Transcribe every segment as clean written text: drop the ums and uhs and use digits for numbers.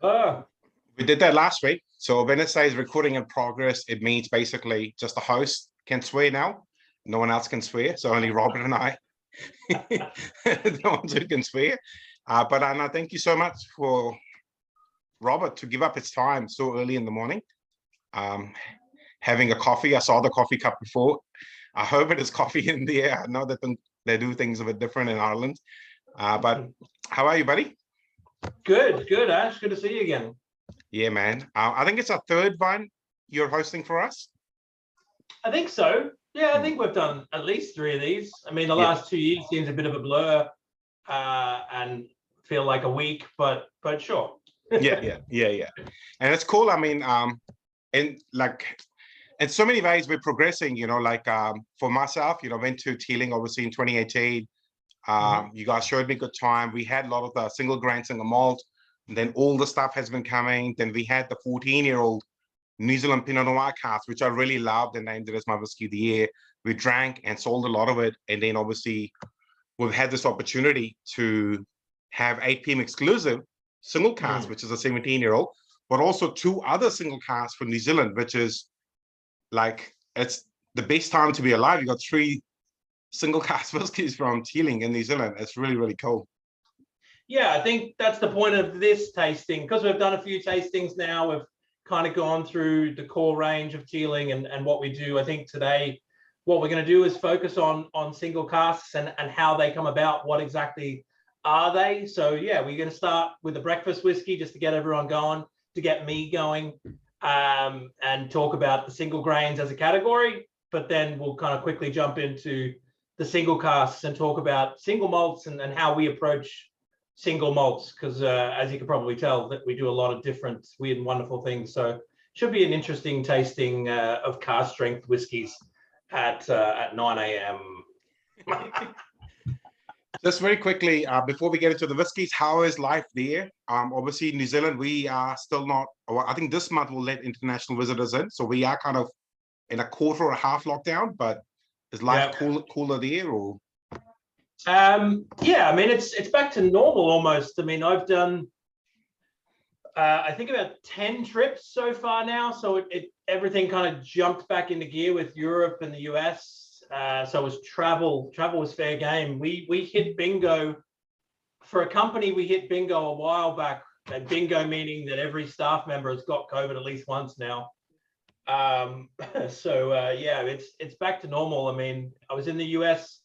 Oh, We did that last week. So when it says recording in progress, it means basically just the host can swear now. No one else can swear. So only Robert and I, the ones who can swear. But Anna, thank you so much for Robert to give up his time so early in the morning. Um, Having a coffee. I saw the coffee cup before. I hope it is coffee in there. I know that they do things a bit different in Ireland. But how are you, buddy? good, Ash. Good to see you again. Yeah, man. I think it's our third one you're hosting for us. I think so. Yeah, I Mm. think we've done at least 3 of these. I mean, the Yeah, last 2 years seems a bit of a blur, and feel like a week, but sure. yeah. And it's cool. I mean, in like in so many ways we're progressing, like for myself, went to Teeling obviously in 2018. You guys showed me good time. We had a lot of the single grain, single malt, and then all the stuff has been coming. Then we had the 14-year-old New Zealand Pinot Noir cask, which I really loved and named it as my whiskey of the year. We drank and sold a lot of it. And then obviously we've had this opportunity to have 8 p.m. exclusive single cask, which is a 17-year-old, but also 2 other single casks for New Zealand, which is like, it's the best time to be alive. You got 3 single cask whiskies from Teeling in New Zealand. It's really, really cool. Yeah, I think that's the point of this tasting, because we've done a few tastings now. We've kind of gone through the core range of Teeling and what we do. I think today what we're going to do is focus on single casks and how they come about. What exactly are they? So yeah, we're going to start with the breakfast whiskey just to get everyone going, to get me going, and talk about the single grains as a category. But then we'll kind of quickly jump into the single casks and talk about single malts and how we approach single malts, because as you can probably tell, that we do a lot of different weird and wonderful things. So should be an interesting tasting of cask strength whiskies at 9 a.m. Just very quickly, before we get into the whiskies, how is life there? Obviously, New Zealand, we are still not, well, I think this month we'll let international visitors in. So we are kind of in a quarter or a half lockdown, but is life cooler there or? Yeah, I mean, it's back to normal almost. I mean, I've done, I think about 10 trips so far now. So everything kind of jumped back into gear with Europe and the US. So it was travel was fair game. We hit bingo for a company. We hit bingo a while back. And bingo meaning that every staff member has got COVID at least once now. So yeah, it's back to normal. I mean, I was in the US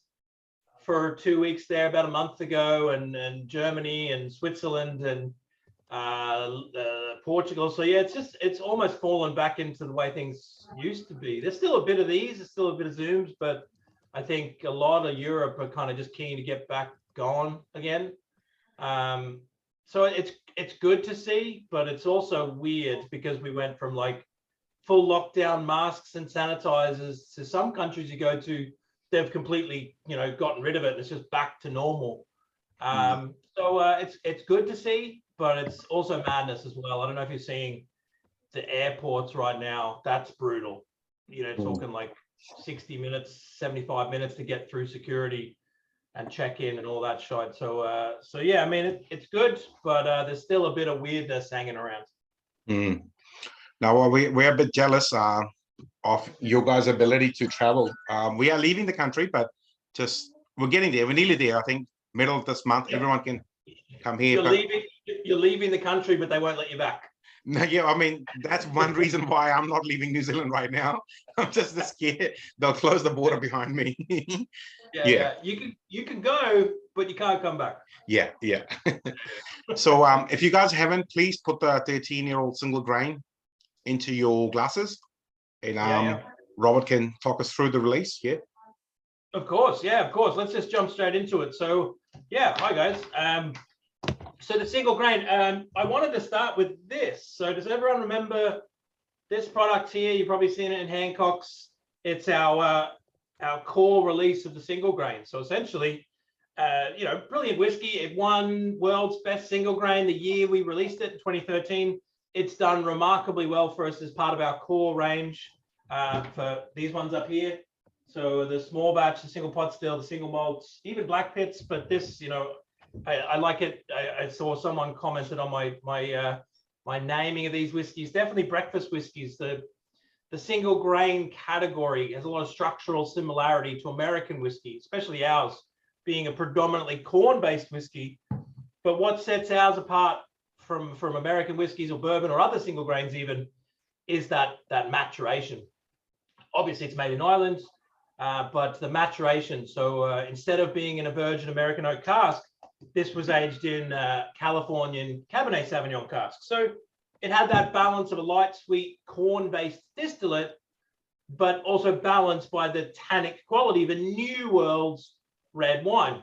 for 2 weeks there about a month ago, and Germany and Switzerland and Portugal. So yeah, it's almost fallen back into the way things used to be. There's still a bit of these, there's still a bit of Zooms, but I think a lot of Europe are kind of just keen to get back going again. So it's good to see, but it's also weird because we went from like full lockdown, masks and sanitizers, to some countries you go to, they've completely, gotten rid of it. It's just back to normal. So it's good to see, but it's also madness as well. I don't know if you're seeing the airports right now. That's brutal. Talking like 60 minutes, 75 minutes to get through security and check in and all that shit. So yeah, I mean, it's good, but there's still a bit of weirdness hanging around. Now, we're a bit jealous of your guys' ability to travel. We are leaving the country, but we're getting there. We're nearly there. I think middle of this month, everyone can come here. You're leaving the country, but they won't let you back. Yeah, I mean, that's one reason why I'm not leaving New Zealand right now. I'm just scared they'll close the border behind me. Yeah. You can go, but you can't come back. Yeah. So if you guys haven't, please put the 13-year-old single grain into your glasses, and Robert can talk us through the release. Yeah. Of course. Let's just jump straight into it. So yeah, hi guys. So the single grain, I wanted to start with this. So does everyone remember this product here? You've probably seen it in Hancock's. It's our core release of the single grain. So essentially, brilliant whiskey. It won world's best single grain the year we released it in 2013. It's done remarkably well for us as part of our core range for these ones up here. So the small batch, the single pot still, the single malts, even black pits. But this, I like it. I saw someone commented on my my naming of these whiskeys. Definitely breakfast whiskeys. The single grain category has a lot of structural similarity to American whiskey, especially ours being a predominantly corn-based whiskey. But what sets ours apart from American whiskeys or bourbon or other single grains even is that maturation. Obviously, it's made in Ireland, but the maturation. So instead of being in a virgin American oak cask, this was aged in Californian Cabernet Sauvignon cask. So it had that balance of a light, sweet, corn-based distillate, but also balanced by the tannic quality of a New World's red wine.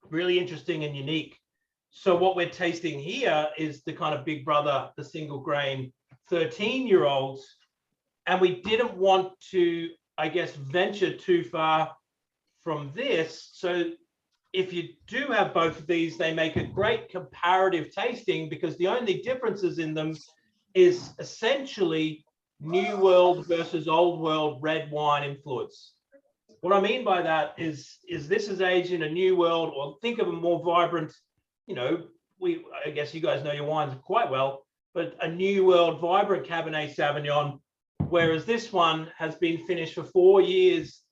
Really interesting and unique. So what we're tasting here is the kind of big brother, the single grain 13-year-olds. And we didn't want to, I guess, venture too far from this. So if you do have both of these, they make a great comparative tasting because the only differences in them is essentially New World versus Old World red wine influence. What I mean by that is this is aged in a New World, or think of a more vibrant, I guess you guys know your wines quite well, but a New World vibrant Cabernet Sauvignon, whereas this one has been finished for 4 years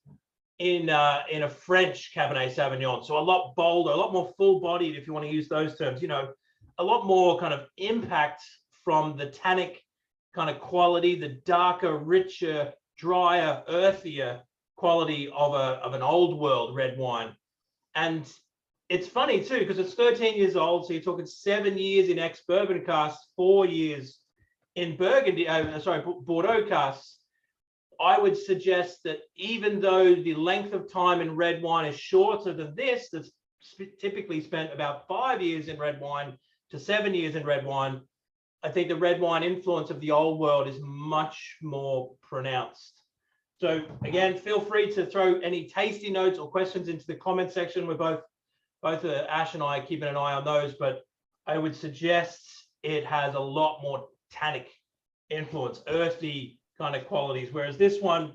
in a French Cabernet Sauvignon. So a lot bolder, a lot more full-bodied, if you want to use those terms, a lot more kind of impact from the tannic kind of quality, the darker, richer, drier, earthier quality of an old world red wine. And it's funny too, because it's 13 years old. So you're talking 7 years in ex-bourbon casks, 4 years in Bordeaux casks. I would suggest that even though the length of time in red wine is shorter than this, that's typically spent about 5 years in red wine to 7 years in red wine, I think the red wine influence of the old world is much more pronounced. So again, feel free to throw any tasty notes or questions into the comment section. We're both Ash and I are keeping an eye on those, but I would suggest it has a lot more tannic influence, earthy kind of qualities, whereas this one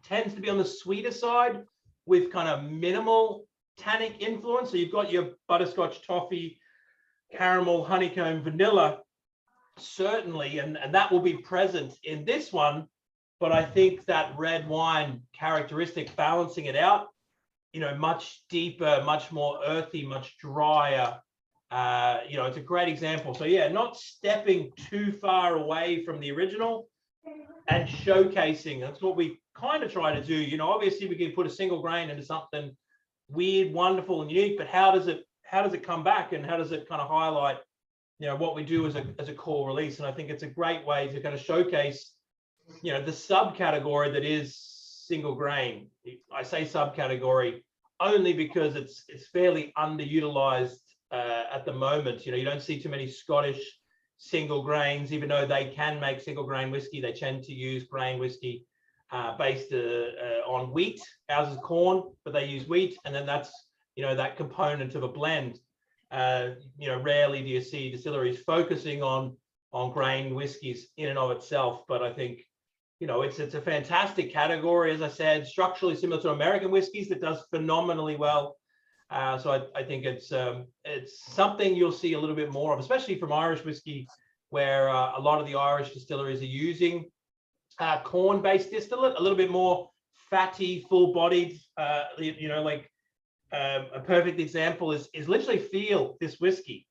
tends to be on the sweeter side with kind of minimal tannic influence. So you've got your butterscotch, toffee, caramel, honeycomb, vanilla, certainly, and that will be present in this one. But I think that red wine characteristic balancing it out, much deeper, much more earthy, much drier. It's a great example. So yeah, not stepping too far away from the original and showcasing. That's what we kind of try to do. Obviously we can put a single grain into something weird, wonderful, and unique, but how does it come back, and how does it kind of highlight, what we do as a core release? And I think it's a great way to kind of showcase, the subcategory that is single grain. I say subcategory only because it's fairly underutilized at the moment. You don't see too many Scottish single grains, even though they can make single grain whiskey. They tend to use grain whiskey based on wheat. Ours is corn, but they use wheat, and then that's that component of a blend. Rarely do you see distilleries focusing on grain whiskeys in and of itself. But I think it's a fantastic category, as I said, structurally similar to American whiskeys that does phenomenally well. So I think it's something you'll see a little bit more of, especially from Irish whiskey, where a lot of the Irish distilleries are using corn-based distillate, a little bit more fatty, full-bodied. A perfect example is literally feel this whiskey.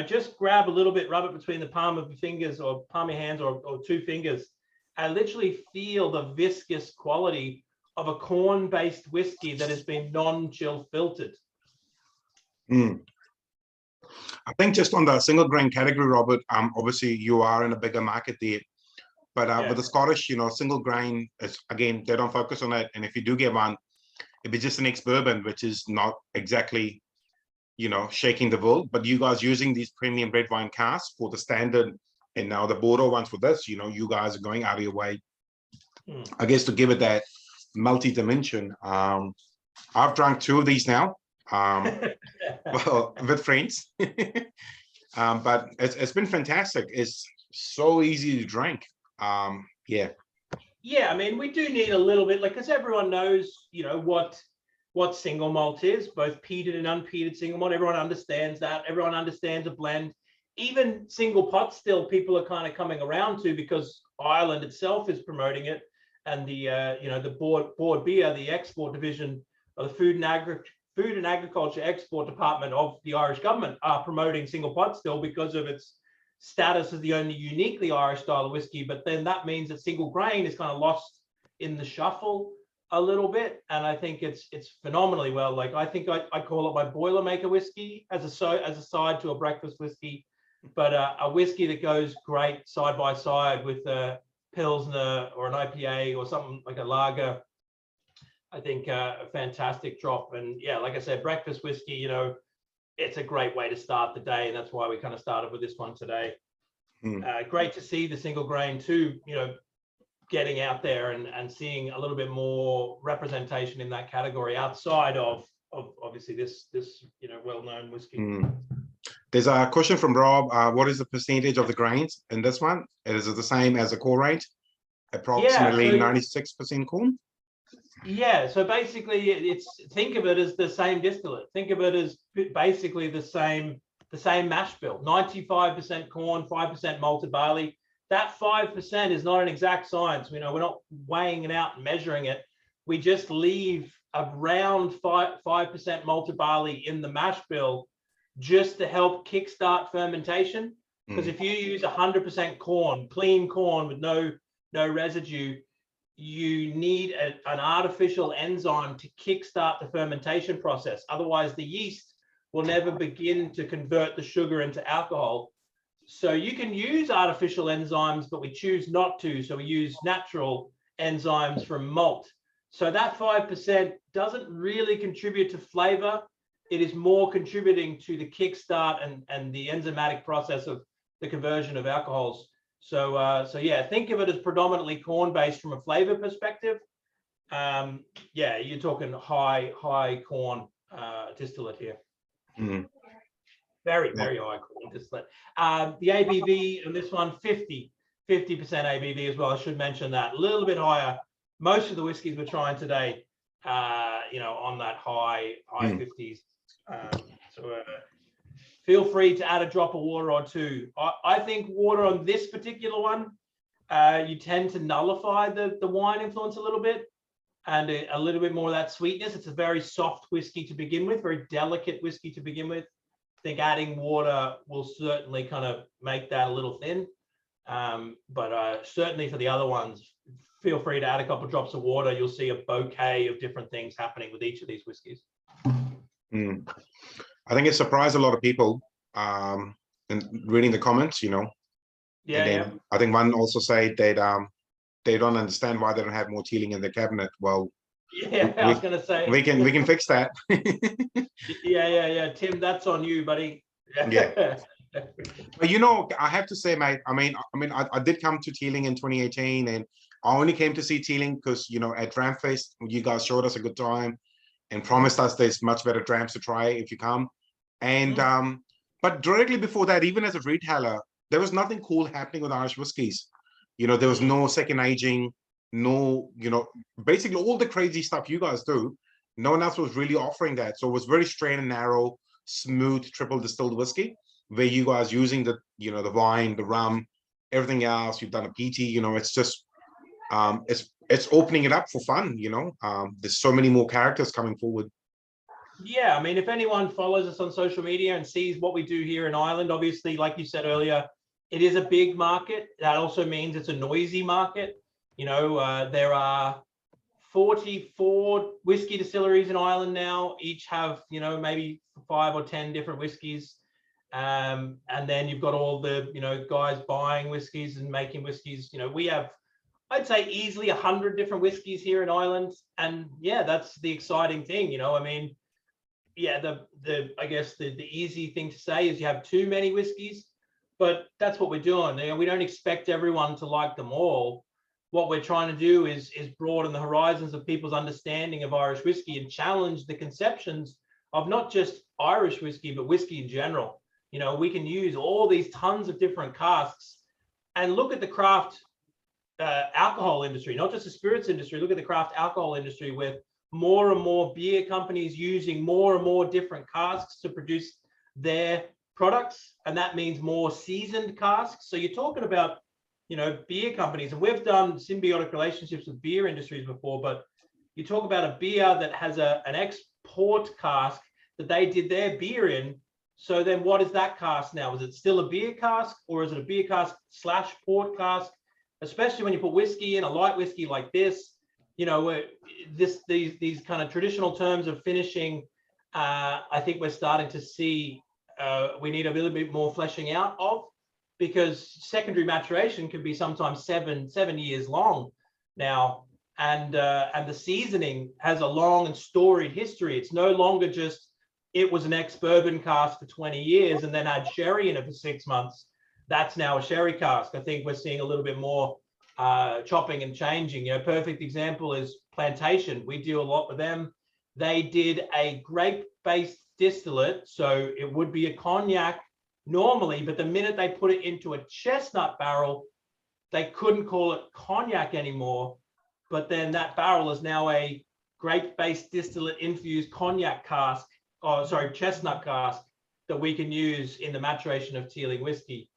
Just grab a little bit, rub it between the palm of your fingers or palm of your hands or 2 fingers, and literally feel the viscous quality of a corn-based whiskey that has been non-chill filtered. I think just on the single grain category, Robert, obviously you are in a bigger market there, but with the Scottish, single grain is, again, they don't focus on it. And if you do get one, it'd be just an ex-bourbon, which is not exactly, shaking the world. But you guys using these premium red wine casks for the standard, and now the Bordeaux ones for this, you guys are going out of your way, I guess, to give it that multi-dimension. I've drunk 2 of these now, well, with friends, but it's been fantastic. It's so easy to drink. Yeah, I mean, we do need a little bit, because everyone knows, what single malt is, both peated and unpeated single malt. Everyone understands that. Everyone understands a blend even single pot still, people are kind of coming around to, because Ireland itself is promoting it, and the Board Beer, the export division of the Food and Agriculture Export Department of the Irish government, are promoting single pot still because of its status as the only uniquely Irish style of whiskey. But then that means that single grain is kind of lost in the shuffle a little bit, and I think it's phenomenally well. Like, I think I call it my Boilermaker whiskey as a side to a breakfast whiskey, but a whiskey that goes great side by side with a Pilsner or an IPA or something like a lager. I think a fantastic drop. And yeah, like I said, breakfast whiskey, you know, it's a great way to start the day, and that's why we kind of started with this one today. Great to see the single grain too, you know, getting out there and seeing a little bit more representation in that category outside of obviously this you know, well-known whiskey. There's a question from Rob. What is the percentage of the grains in this one? Is it the same as the core range? Approximately 96% corn. Yeah, so basically think of it as the same distillate. Think of it as basically the same mash bill. 95% corn, 5% malted barley. That 5% is not an exact science. You know, we're not weighing it out and measuring it. We just leave around 5% malted barley in the mash bill just to help kickstart fermentation. Because if you use 100% corn, clean corn with no residue, you need an artificial enzyme to kickstart the fermentation process. Otherwise, the yeast will never begin to convert the sugar into alcohol. So you can use artificial enzymes, but we choose not to. So we use natural enzymes from malt. So that 5% doesn't really contribute to flavor. It is more contributing to the kickstart and the enzymatic process of the conversion of alcohols. So yeah, think of it as predominantly corn-based from a flavor perspective. Yeah, you're talking high corn distillate here. Very high corn distillate. The ABV in this one, 50% ABV as well. I should mention that. A little bit higher. Most of the whiskeys we're trying today, you know, on that high 50s. Feel free to add a drop of water or two. I think water on this particular one, you tend to nullify the wine influence a little bit, and a little bit more of that sweetness. It's a very soft whiskey to begin with, very delicate whiskey to begin with. I think adding water will certainly kind of make that a little thin. But certainly for the other ones, feel free to add a couple of drops of water. You'll see a bouquet of different things happening with each of these whiskeys. I think it surprised a lot of people in reading the comments, you know. Yeah, and then I think one also said that they don't understand why they don't have more Teeling in the cabinet. Well, yeah, I was going to say we can fix that. yeah. Tim, that's on you, buddy. Yeah. But you know, I have to say, mate. I mean, I did come to Teeling in 2018, and I only came to see Teeling because, you know, at Dramfest, you guys showed us a good time and promised us there's much better drams to try if you come. And but directly before that, even as a retailer, there was nothing cool happening with Irish whiskies. You know, there was no second aging, no, you know, basically all the crazy stuff you guys do. No one else was really offering that. So it was very straight and narrow, smooth, triple distilled whiskey, where you guys using the, you know, the wine, the rum, everything else. You've done a PT, you know, it's just, it's opening it up for fun, you know. There's so many more characters coming forward. Yeah, I mean, if anyone follows us on social media and sees what we do here in Ireland, obviously, like you said earlier, it is a big market. That also means it's a noisy market. You know, there are 44 whiskey distilleries in Ireland now. Each have, you know, maybe 5 or 10 different whiskeys. And then you've got all the, you know, guys buying whiskeys and making whiskeys. You know, we have, I'd say, easily 100 different whiskeys here in Ireland. And yeah, that's the exciting thing. You know, I mean, yeah, I guess the easy thing to say is you have too many whiskeys, but that's what we're doing. You know, we don't expect everyone to like them all. What we're trying to do is broaden the horizons of people's understanding of Irish whiskey and challenge the conceptions of not just Irish whiskey, but whiskey in general. You know, we can use all these tons of different casks and look at the craft alcohol industry, not just the spirits industry. Look at the craft alcohol industry with more and more beer companies using more and more different casks to produce their products, and that means more seasoned casks. So you're talking about, beer companies, and we've done symbiotic relationships with beer industries before, but you talk about a beer that has an export cask that they did their beer in. So then what is that cask now? Is it still a beer cask, or is it a beer cask / port cask? Especially when you put whiskey in, a light whiskey like this, these kind of traditional terms of finishing, I think we're starting to see we need a little bit more fleshing out of, because secondary maturation can be sometimes seven years long now, and the seasoning has a long and storied history. It's no longer just it was an ex-bourbon cask for 20 years and then had sherry in it for 6 months. That's now a sherry cask. I think we're seeing a little bit more chopping and changing. Perfect example is Plantation. We deal a lot with them. They did a grape-based distillate, so it would be a cognac normally, but the minute they put it into a chestnut barrel, they couldn't call it cognac anymore. But then that barrel is now a grape-based distillate infused cognac cask, chestnut cask, that we can use in the maturation of Teeling whiskey.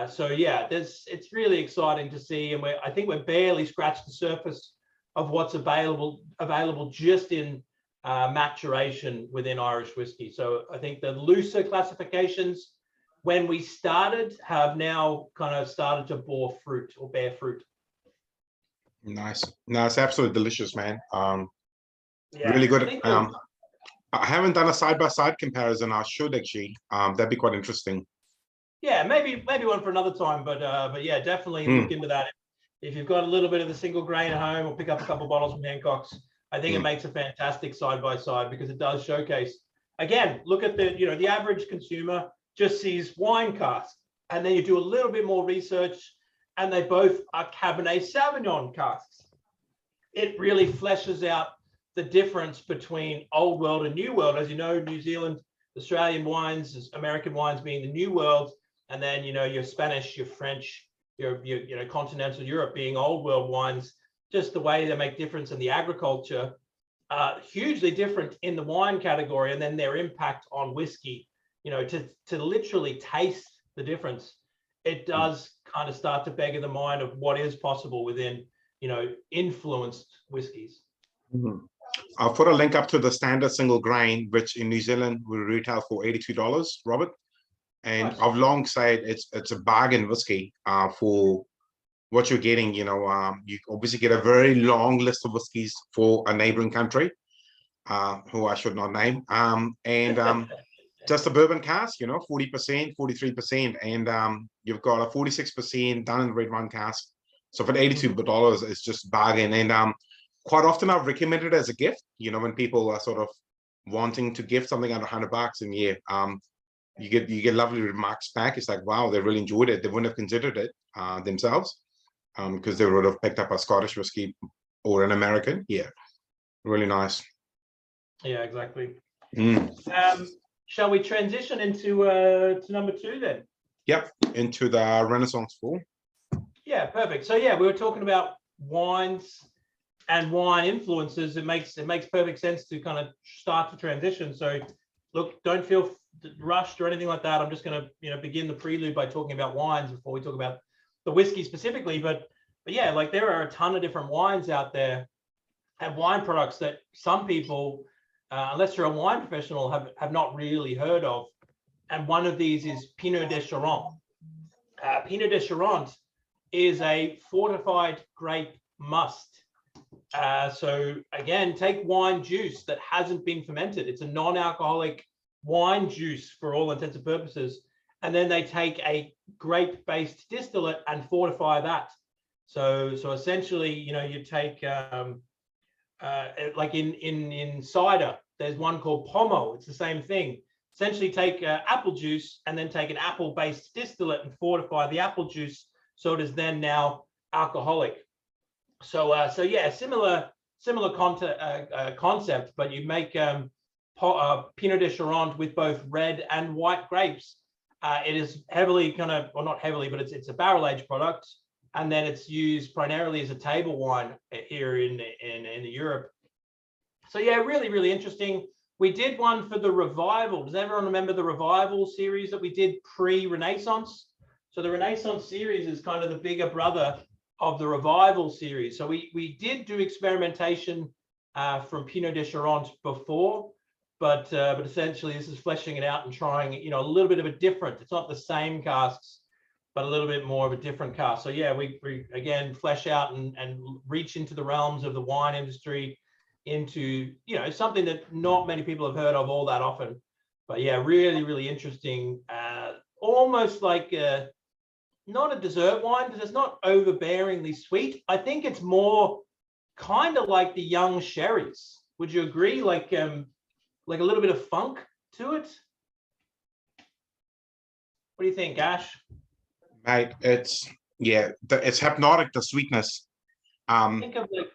So yeah, it's really exciting to see, and I think we're barely scratched the surface of what's available just in maturation within Irish whiskey. So I think the looser classifications when we started have now kind of started to bear fruit. Nice. No, it's absolutely delicious, man. Yeah, really good. I haven't done a side-by-side comparison. I should actually. That'd be quite interesting. Yeah, maybe one for another time, but yeah, definitely look into that. If you've got a little bit of the single grain at home, or pick up a couple of bottles from Hancock's, I think it makes a fantastic side-by-side, because it does showcase. Again, look at the average consumer just sees wine casks, and then you do a little bit more research, and they both are Cabernet Sauvignon casks. It really fleshes out the difference between old world and new world. As you know, New Zealand, Australian wines, American wines being the new world, and then your Spanish, your French, your continental Europe being old world wines. Just the way they make difference in the agriculture, hugely different in the wine category, and then their impact on whiskey. To literally taste the difference, it does kind of start to beggar the mind of what is possible within influenced whiskeys. I'll put a link up to the standard single grain, which in New Zealand will retail for $82, Robert. And nice. I've long said it's a bargain whiskey for what you're getting. You obviously get a very long list of whiskeys for a neighboring country, who I should not name, and just a bourbon cask, 40%, 43%, and you've got a 46% done in red wine cask. So for $82, it's just bargain. And quite often I've recommended it as a gift, when people are sort of wanting to gift something under $100, and you get lovely remarks back. It's like, wow, they really enjoyed it. They wouldn't have considered it themselves, because they would have picked up a Scottish whiskey or an American. Yeah, really nice. Yeah, exactly. Shall we transition into to number 2 then? Yep, into the Renaissance Fall. Yeah, perfect. So yeah, we were talking about wines and wine influences. It makes perfect sense to kind of start to transition. So look, don't feel rushed or anything like that. I'm just going to begin the prelude by talking about wines before we talk about the whiskey specifically. But yeah, like there are a ton of different wines out there and wine products that some people, unless you're a wine professional, have not really heard of. And one of these is Pinot de Charente. Pinot de Charente is a fortified grape must. So again, take wine juice that hasn't been fermented. It's a non-alcoholic wine juice for all intents and purposes. And then they take a grape-based distillate and fortify that. So essentially, you take like in cider, there's one called Pomo. It's the same thing. Essentially take apple juice and then take an apple-based distillate and fortify the apple juice so it is then now alcoholic. So yeah, similar concept, but you make Pinot de Charente with both red and white grapes. It is heavily not heavily, but it's a barrel-aged product, and then it's used primarily as a table wine here in Europe. So yeah, really, really interesting. We did one for the Revival. Does everyone remember the Revival series that we did pre-Renaissance? So the Renaissance series is kind of the bigger brother of the Revival series. So we did do experimentation from Pinot de Charente before, but essentially this is fleshing it out and trying, you know, a little bit of a different. It's not the same casks, but a little bit more of a different cask. So yeah, we again flesh out and reach into the realms of the wine industry, into, you know, something that not many people have heard of all that often. But yeah, really interesting. Almost like not a dessert wine, because it's not overbearingly sweet. I think it's more kind of like the young sherries. Would you agree? Like a little bit of funk to it. What do you think, Ash? Mate, it's it's hypnotic, the sweetness. Think of like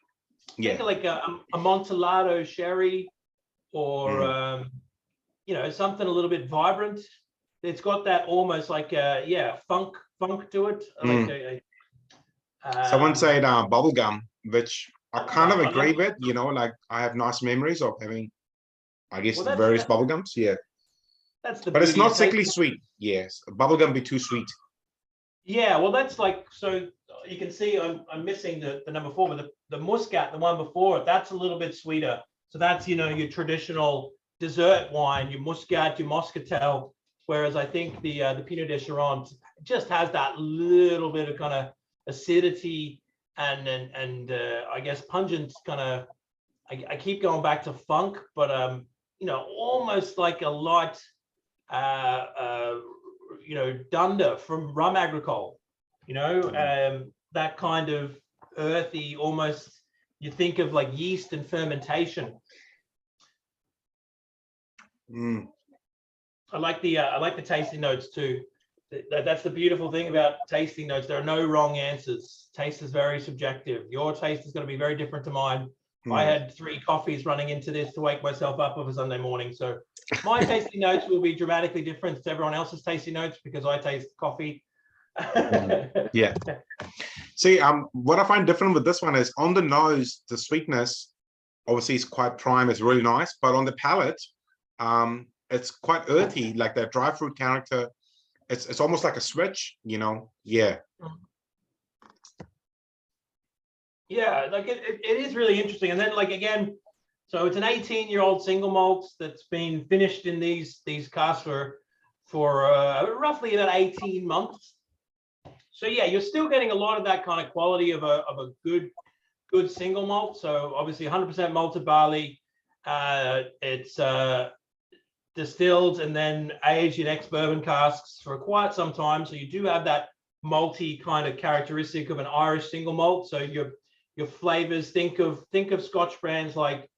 Yeah. think of like a Amontillado sherry, or you know, something a little bit vibrant. It's got that almost like funk to it. Like Someone said bubblegum, which I kind of I agree like, with, you know, like I have nice memories of having, I guess, well, the various bubblegums, yeah. that's the But it's beauty not of sickly tasting. sweet, yes. Bubblegum be too sweet. Yeah, well, that's like, so you can see I'm missing the number 4, but the Muscat, the one before it, that's a little bit sweeter. So that's, you know, your traditional dessert wine, your Muscat, your Moscatel. Whereas I think the Pinot de Charente just has that little bit of kind of acidity and I guess pungent kind of. I keep going back to funk, but you know, almost like a light you know, dunder from rum agricole, you know, that kind of earthy, almost, you think of like yeast and fermentation. I like the tasting notes too. That's the beautiful thing about tasting notes. There are no wrong answers. Taste is very subjective. Your taste is going to be very different to mine. I had 3 coffees running into this to wake myself up of a Sunday morning. So my tasting notes will be dramatically different to everyone else's tasting notes because I taste coffee. Yeah. See, what I find different with this one is on the nose, the sweetness obviously is quite prime, it's really nice, but on the palate, it's quite earthy, like that dry fruit character. It's almost like a switch, you know. Yeah. Yeah, like it is really interesting. And then, like, again, so it's an 18-year-old single malt that's been finished in these casks for roughly about 18 months. So yeah, you're still getting a lot of that kind of quality of a good single malt. So obviously 100% malted barley. It's distilled and then aged in ex-bourbon casks for quite some time. So you do have that malty kind of characteristic of an Irish single malt. So your flavors, think of Scotch brands like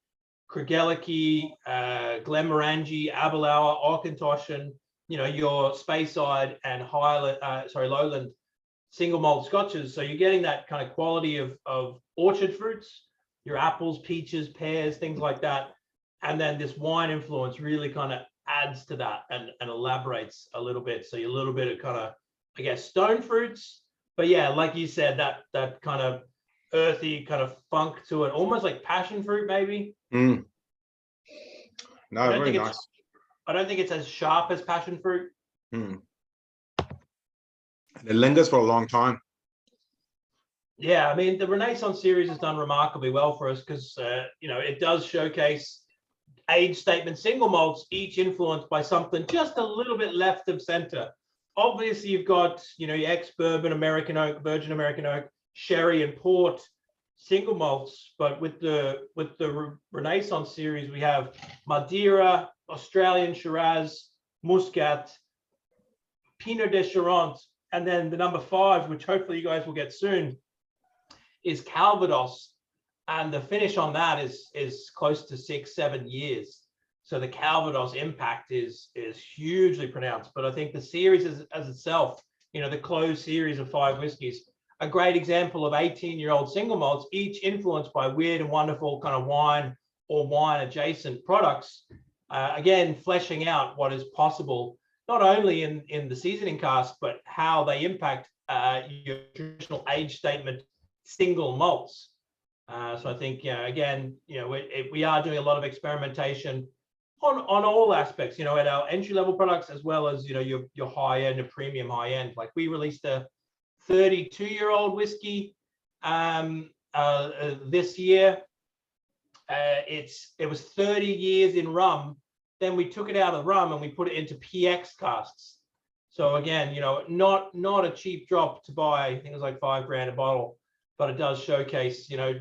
Craigellachie, Glenmorangie, Aberlour, Auchentoshan, you know, your Speyside and Lowland single malt scotches. So you're getting that kind of quality of orchard fruits, your apples, peaches, pears, things like that. And then this wine influence really kind of adds to that and elaborates a little bit. So you're a little bit of kind of, I guess, stone fruits. But yeah, like you said, that kind of earthy kind of funk to it, almost like passion fruit, maybe. No, very nice. I don't think it's as sharp as passion fruit. It lingers for a long time. Yeah, I mean, the Renaissance series has done remarkably well for us because, you know, it does showcase age statement single malts, each influenced by something just a little bit left of center. Obviously, you've got, you know, your ex-bourbon, American oak, virgin American oak, sherry and port single malts, but with the Renaissance series, we have Madeira, Australian Shiraz, Muscat, Pinot de Charente, and then the number 5, which hopefully you guys will get soon, is Calvados, and the finish on that is close to 6-7 years. So the Calvados impact is hugely pronounced. But I think the series as itself, you know, the closed series of 5 whiskeys, a great example of 18-year-old single malts, each influenced by weird and wonderful kind of wine or wine adjacent products. Again, fleshing out what is possible, not only in the seasoning cask, but how they impact your traditional age statement single malts. So I think, again, you know, we are doing a lot of experimentation on all aspects, you know, at our entry level products as well as, you know, your high end and premium high end. Like we released a 32-year-old whiskey this year. It was 30 years in rum. Then we took it out of rum and we put it into PX casks. So again, you know, not a cheap drop to buy. I think it was like $5,000 a bottle, but it does showcase, you know,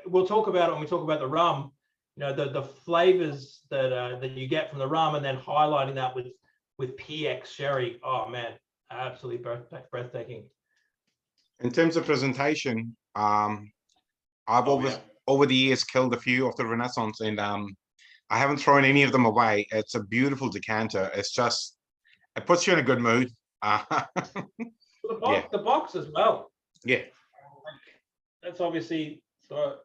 we'll talk about it when we talk about the rum, you know, the flavors that you get from the rum, and then highlighting that with PX sherry. Oh man, absolutely breathtaking. In terms of presentation, I've over the years killed a few of the Renaissance, and I haven't thrown any of them away. It's a beautiful decanter. It's just, it puts you in a good mood. The box as well. Yeah, that's obviously so.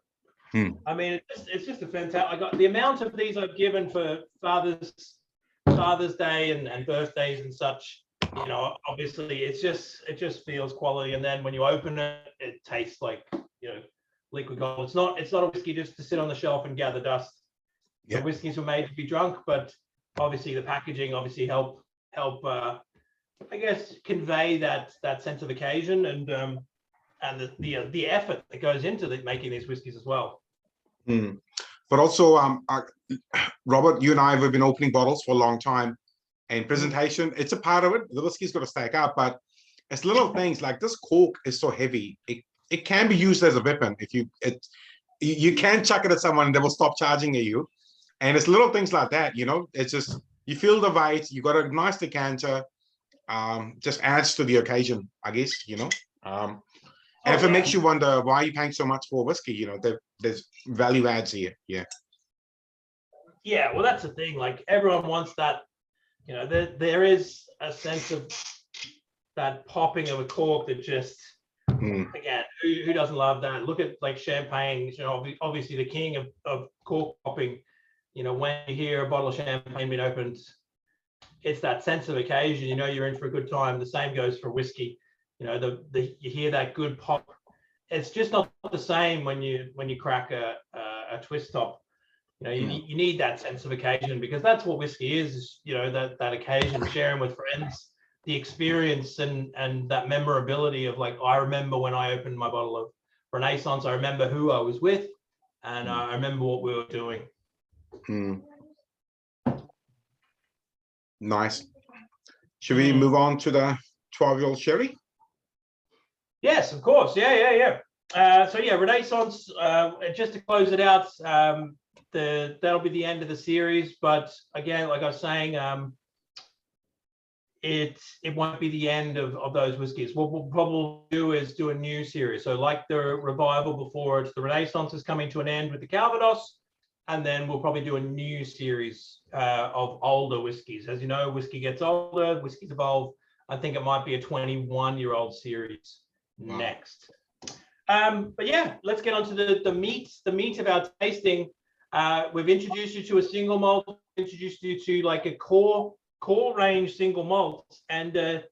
I mean, it's just a fantastic. I got the amount of these I've given for Father's Day and birthdays and such. You know, obviously, it just feels quality. And then when you open it, it tastes like, you know, liquid gold. It's not a whiskey just to sit on the shelf and gather dust. Yeah. The whiskeys were made to be drunk, but obviously the packaging help I guess convey that sense of occasion and the effort that goes into making these whiskeys as well. But also, Robert, you and I have been opening bottles for a long time, and presentation, it's a part of it. The whiskey's got to stack up, but it's little things like this cork is so heavy. It can be used as a weapon. If you can chuck it at someone and they will stop charging at you. And it's little things like that, you know, it's just, you feel the weight, you got a nice decanter, just adds to the occasion, I guess, you know. And if it makes you wonder why you're paying so much for whiskey, you know, there's value adds here. Yeah. Yeah, well, that's the thing. Like everyone wants that, you know, there is a sense of that popping of a cork that just, again, who doesn't love that? Look at like champagne, you know, obviously the king of cork popping. You know, when you hear a bottle of champagne being opened, it's that sense of occasion. You know, you're in for a good time. The same goes for whiskey. You know, you hear that good pop. It's just not the same when you crack a twist top. You know, you need that sense of occasion, because that's what whiskey is. You know, that occasion, sharing with friends, the experience and that memorability of like, I remember when I opened my bottle of Renaissance. I remember who I was with, and I remember what we were doing. Nice. Should we move on to the 12-year-old sherry? Yes, of course. Yeah. So yeah, Renaissance. Just to close it out, that'll be the end of the series. But again, like I was saying, it won't be the end of those whiskies. What we'll probably do is do a new series. So like the revival before, it's the Renaissance is coming to an end with the Calvados. And then we'll probably do a new series of older whiskies. As you know, whiskey gets older, whiskies evolve. I think it might be a 21-year-old series next. But yeah, let's get on to the meat of our tasting. We've introduced you to a single malt, introduced you to like a core range single malt. And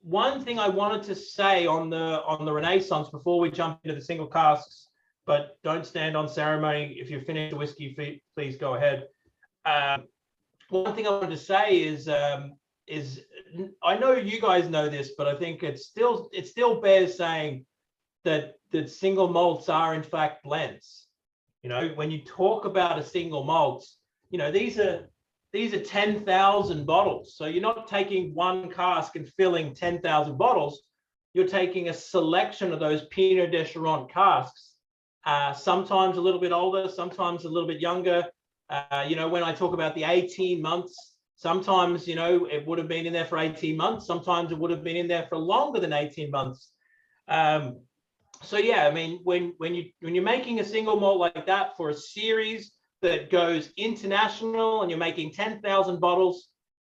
one thing I wanted to say on the Renaissance before we jump into the single casks, but don't stand on ceremony. If you finish the whiskey, please go ahead. One thing I wanted to say is I know you guys know this, but I think it still bears saying that single malts are in fact blends. You know, when you talk about a single malt, you know, these are 10,000 bottles. So you're not taking one cask and filling 10,000 bottles. You're taking a selection of those Pinot de Charente casks. Sometimes a little bit older, sometimes a little bit younger. You know, when I talk about the 18 months, sometimes, you know, it would have been in there for 18 months. Sometimes it would have been in there for longer than 18 months. So yeah, I mean, when you're making a single malt like that for a series that goes international and you're making 10,000 bottles,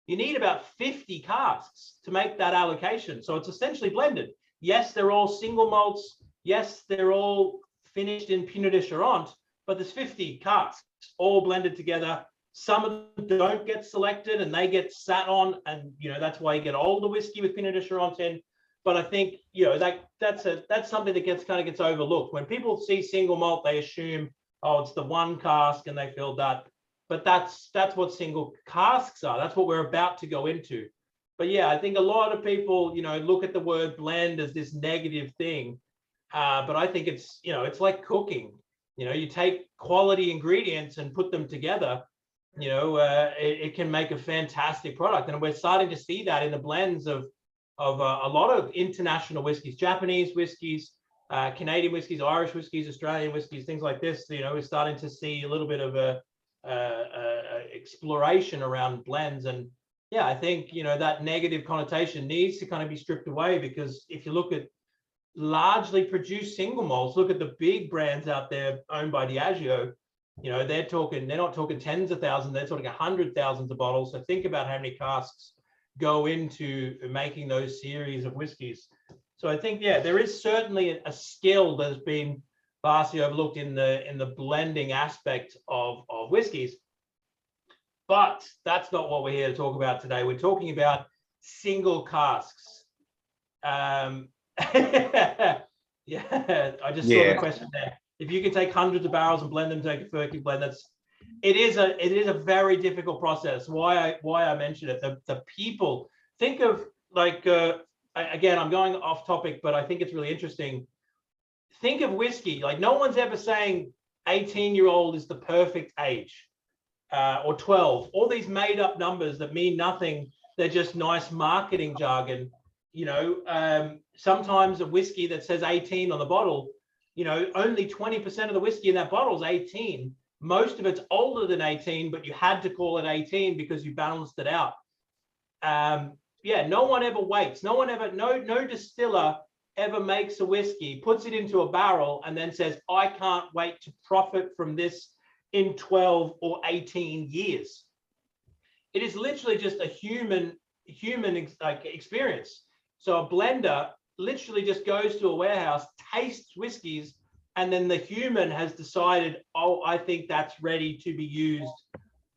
you need about 50 casks to make that allocation. So it's essentially blended. Yes, they're all single malts. Yes, they're all finished in Pinot de Charente, but there's 50 casks all blended together. Some of them don't get selected and they get sat on, and you know, that's why you get older whiskey with Pinot de Charente in. But I think, you know, that's something that gets overlooked. When people see single malt, they assume, oh, it's the one cask and they filled that. but that's what single casks are. That's what we're about to go into. But yeah, I think a lot of people, look at the word blend as this negative thing. But I think it's, it's like cooking. You take quality ingredients and put them together, it can make a fantastic product. And we're starting to see that in the blends of a lot of international whiskeys, Japanese whiskeys, Canadian whiskeys, Irish whiskeys, Australian whiskeys, things like this. We're starting to see a little bit of a exploration around blends. And yeah, I think, that negative connotation needs to kind of be stripped away, because if you look at largely produced single malts, look at the big brands out there owned by Diageo, they're not talking tens of thousands, they're talking 100,000s of bottles. So think about how many casks go into making those series of whiskeys. So I think, yeah, there is certainly a skill that's been vastly overlooked in the blending aspect of whiskeys. But that's not what we're here to talk about today. We're talking about single casks. Yeah, I just saw the question there. If you can take hundreds of barrels and blend them to make a Furky blend, it is a very difficult process. Why I mentioned it. The people, think of like again, I'm going off topic, but I think it's really interesting. Think of whiskey. Like, no one's ever saying 18-year-old is the perfect age, or 12. All these made up numbers that mean nothing. They're just nice marketing jargon. Sometimes a whiskey that says 18 on the bottle, only 20% of the whiskey in that bottle is 18. Most of it's older than 18, but you had to call it 18 because you balanced it out. Yeah, no one ever waits. No distiller ever makes a whiskey, puts it into a barrel, and then says, I can't wait to profit from this in 12 or 18 years. It is literally just a human experience. So a blender literally just goes to a warehouse, tastes whiskeys, and then the human has decided, oh, I think that's ready to be used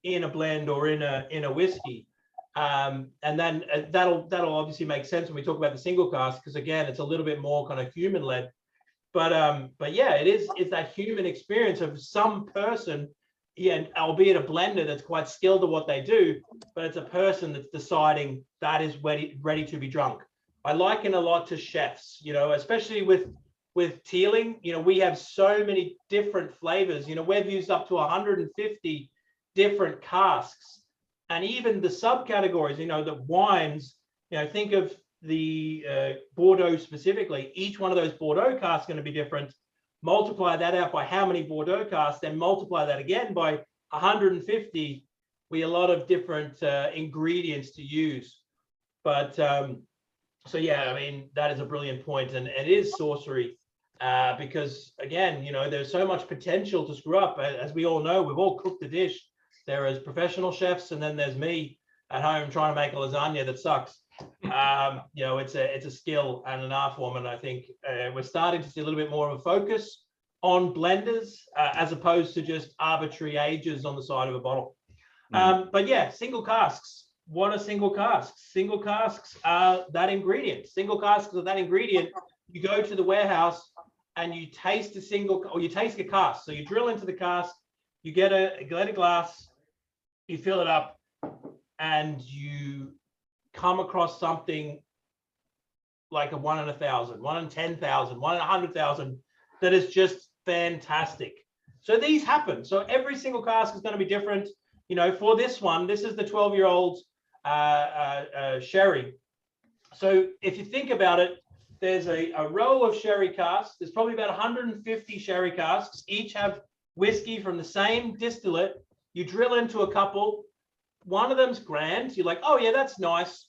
in a blend or in a whiskey. And then that'll obviously make sense when we talk about the single cask, because again, it's a little bit more kind of human led. But yeah, it's that human experience of some person, yeah, albeit a blender that's quite skilled at what they do, but it's a person that's deciding that is ready to be drunk. I liken a lot to chefs, especially with Teeling. We have so many different flavors. We've used up to 150 different casks, and even the subcategories. The wines. Think of the Bordeaux specifically. Each one of those Bordeaux casks is going to be different. Multiply that out by how many Bordeaux casks, then multiply that again by 150. We have a lot of different ingredients to use, but. So yeah, I mean, that is a brilliant point, and it is sorcery, because again, there's so much potential to screw up. As we all know, we've all cooked a dish. There is professional chefs, and then there's me at home trying to make a lasagna that sucks. It's a skill and an art form, and I think we're starting to see a little bit more of a focus on blenders as opposed to just arbitrary ages on the side of a bottle. But yeah, single casks. What are single casks? Single casks are that ingredient. Single casks are that ingredient. You go to the warehouse and you taste you taste a cask. So you drill into the cask, you get a glass, you fill it up, and you come across something like a 1 in 1,000, 1 in 10,000, 1 in 100,000 that is just fantastic. So these happen. So every single cask is going to be different. For this one, this is the 12-year-old sherry. So if you think about it, there's a row of sherry casks. There's probably about 150 sherry casks. Each have whiskey from the same distillate. You drill into a couple. One of them's grand. You're like, oh yeah, that's nice.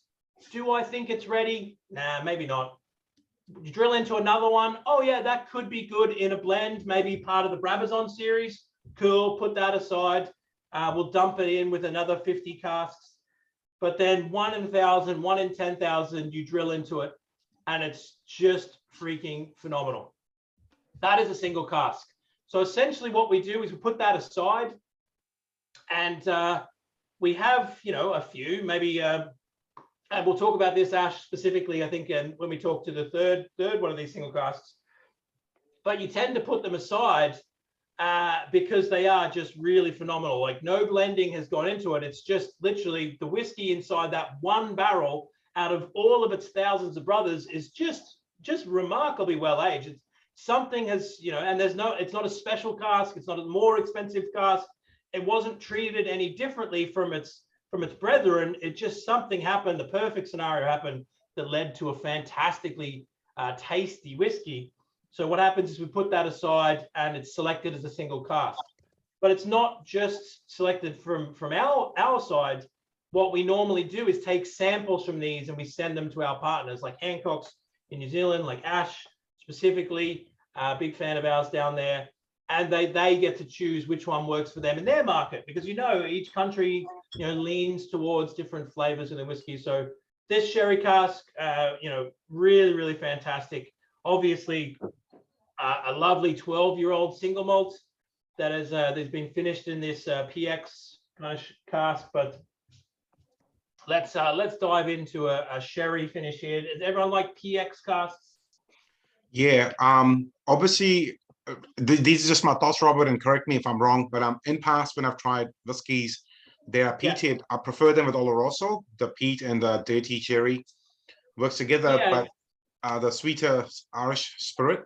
Do I think it's ready? Nah, maybe not. You drill into another one. Oh yeah, that could be good in a blend. Maybe part of the Brabazon series. Cool, put that aside. We'll dump it in with another 50 casks. But then 1 in 1,000, 1 in 10,000, you drill into it, and it's just freaking phenomenal. That is a single cask. So essentially what we do is we put that aside, and we have, a few, maybe, and we'll talk about this, Ash, specifically, I think, when we talk to the third one of these single casks. But you tend to put them aside because they are just really phenomenal. Like no blending has gone into it. It's just literally the whiskey inside that one barrel out of all of its thousands of brothers is just remarkably well aged. It's something has, you know, and there's no, it's not a special cask. It's not a more expensive cask. It wasn't treated any differently from its brethren. It just something happened. The perfect scenario happened that led to a fantastically tasty whiskey. So what happens is we put that aside and it's selected as a single cask. But it's not just selected from our side. What we normally do is take samples from these and we send them to our partners like Hancock's in New Zealand, like Ash specifically, big fan of ours down there. And they get to choose which one works for them in their market, because, you know, each country, you know, leans towards different flavors of the whiskey. So this sherry cask, you know, really, really fantastic. Obviously, a lovely 12-year-old single malt that has that's been finished in this PX cask. But let's dive into a sherry finish here. Does everyone like PX casks? Yeah. Obviously, these are just my thoughts, Robert, and correct me if I'm wrong. But in past, when I've tried whiskeys, they are peated. I prefer them with Oloroso. The peat and the dirty sherry works together, but the sweeter Irish spirit.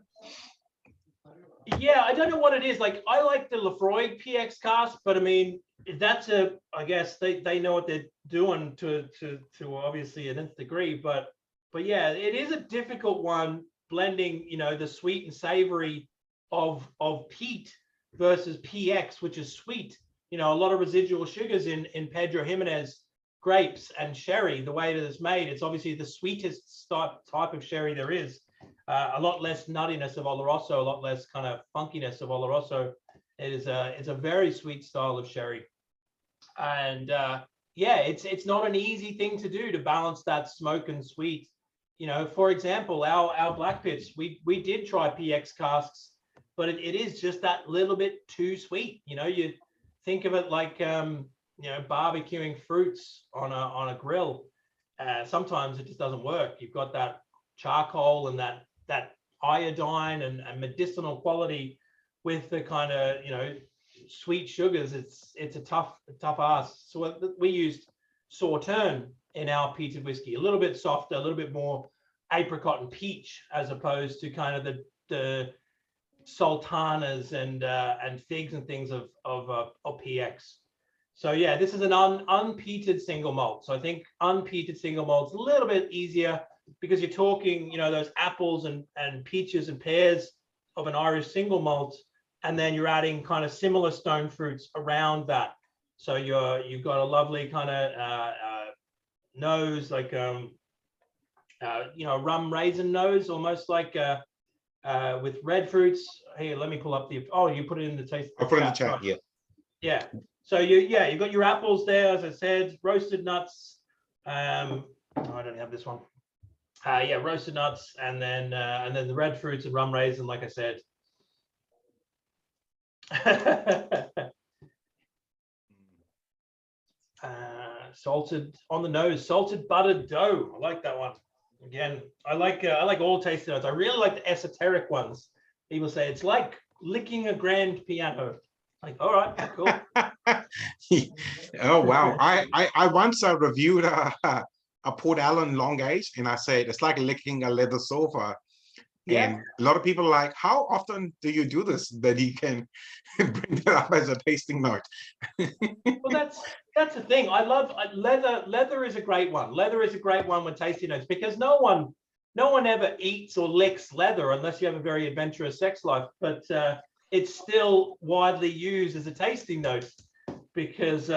Yeah, I don't know what it is. Like, I like the Lefroy PX cask, but I mean, that's I guess they know what they're doing to obviously an nth degree. But yeah, it is a difficult one, blending, you know, the sweet and savory of peat versus PX, which is sweet. You know, a lot of residual sugars in Pedro Jimenez grapes and sherry. The way that it's made, it's obviously the sweetest type of sherry there is. A lot less nuttiness of Oloroso, a lot less kind of funkiness of Oloroso. It's a very sweet style of sherry, and yeah, it's not an easy thing to do, to balance that smoke and sweet. You know, for example, our black pits, we did try PX casks, but it is just that little bit too sweet. You know, you think of it like you know, barbecuing fruits on a grill. Sometimes it just doesn't work. You've got that charcoal and that iodine and medicinal quality with the kind of, you know, sweet sugars. It's a tough ask. So we used Sauterne in our peated whiskey, a little bit softer, a little bit more apricot and peach, as opposed to kind of the sultanas and figs and things of PX. So yeah, this is an unpeated single malt. So I think unpeated single malt's a little bit easier, because you're talking, you know, those apples and peaches and pears of an Irish single malt, and then you're adding kind of similar stone fruits around that. So you've got a lovely kind of nose, like you know, rum raisin nose, almost like with red fruits. Here, let me pull up the. Oh, you put it in the taste. I'll put it in the chat. Right? Yeah. Yeah. So you've got your apples there, as I said, roasted nuts. Oh, I don't have this one. Yeah, roasted nuts, and then the red fruits and rum raisin, like I said. Salted on the nose, salted buttered dough. I like that one. Again, I like all tasting notes. I really like the esoteric ones. People say it's like licking a grand piano. Like, all right, cool. Oh wow! I once reviewed a Port Allen long age, and I said it's like licking a leather sofa. Yeah. And a lot of people are like, how often do you do this that you can bring that up as a tasting note? Well, that's the thing. I love leather. Leather is a great one. Leather is a great one with tasting notes, because no one ever eats or licks leather unless you have a very adventurous sex life. But it's still widely used as a tasting note, because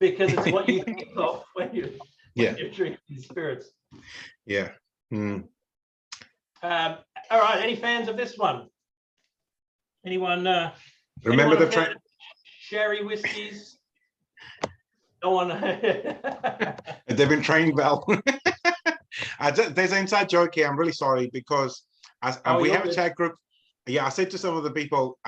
it's what you think of when you're drinking spirits. Yeah. Mm. All right. Any fans of this one? Anyone? Remember anyone the sherry whiskeys? No one. They've been trained well. There's an inside joke here. I'm really sorry, because we have a chat group. Yeah, I said to some of the people,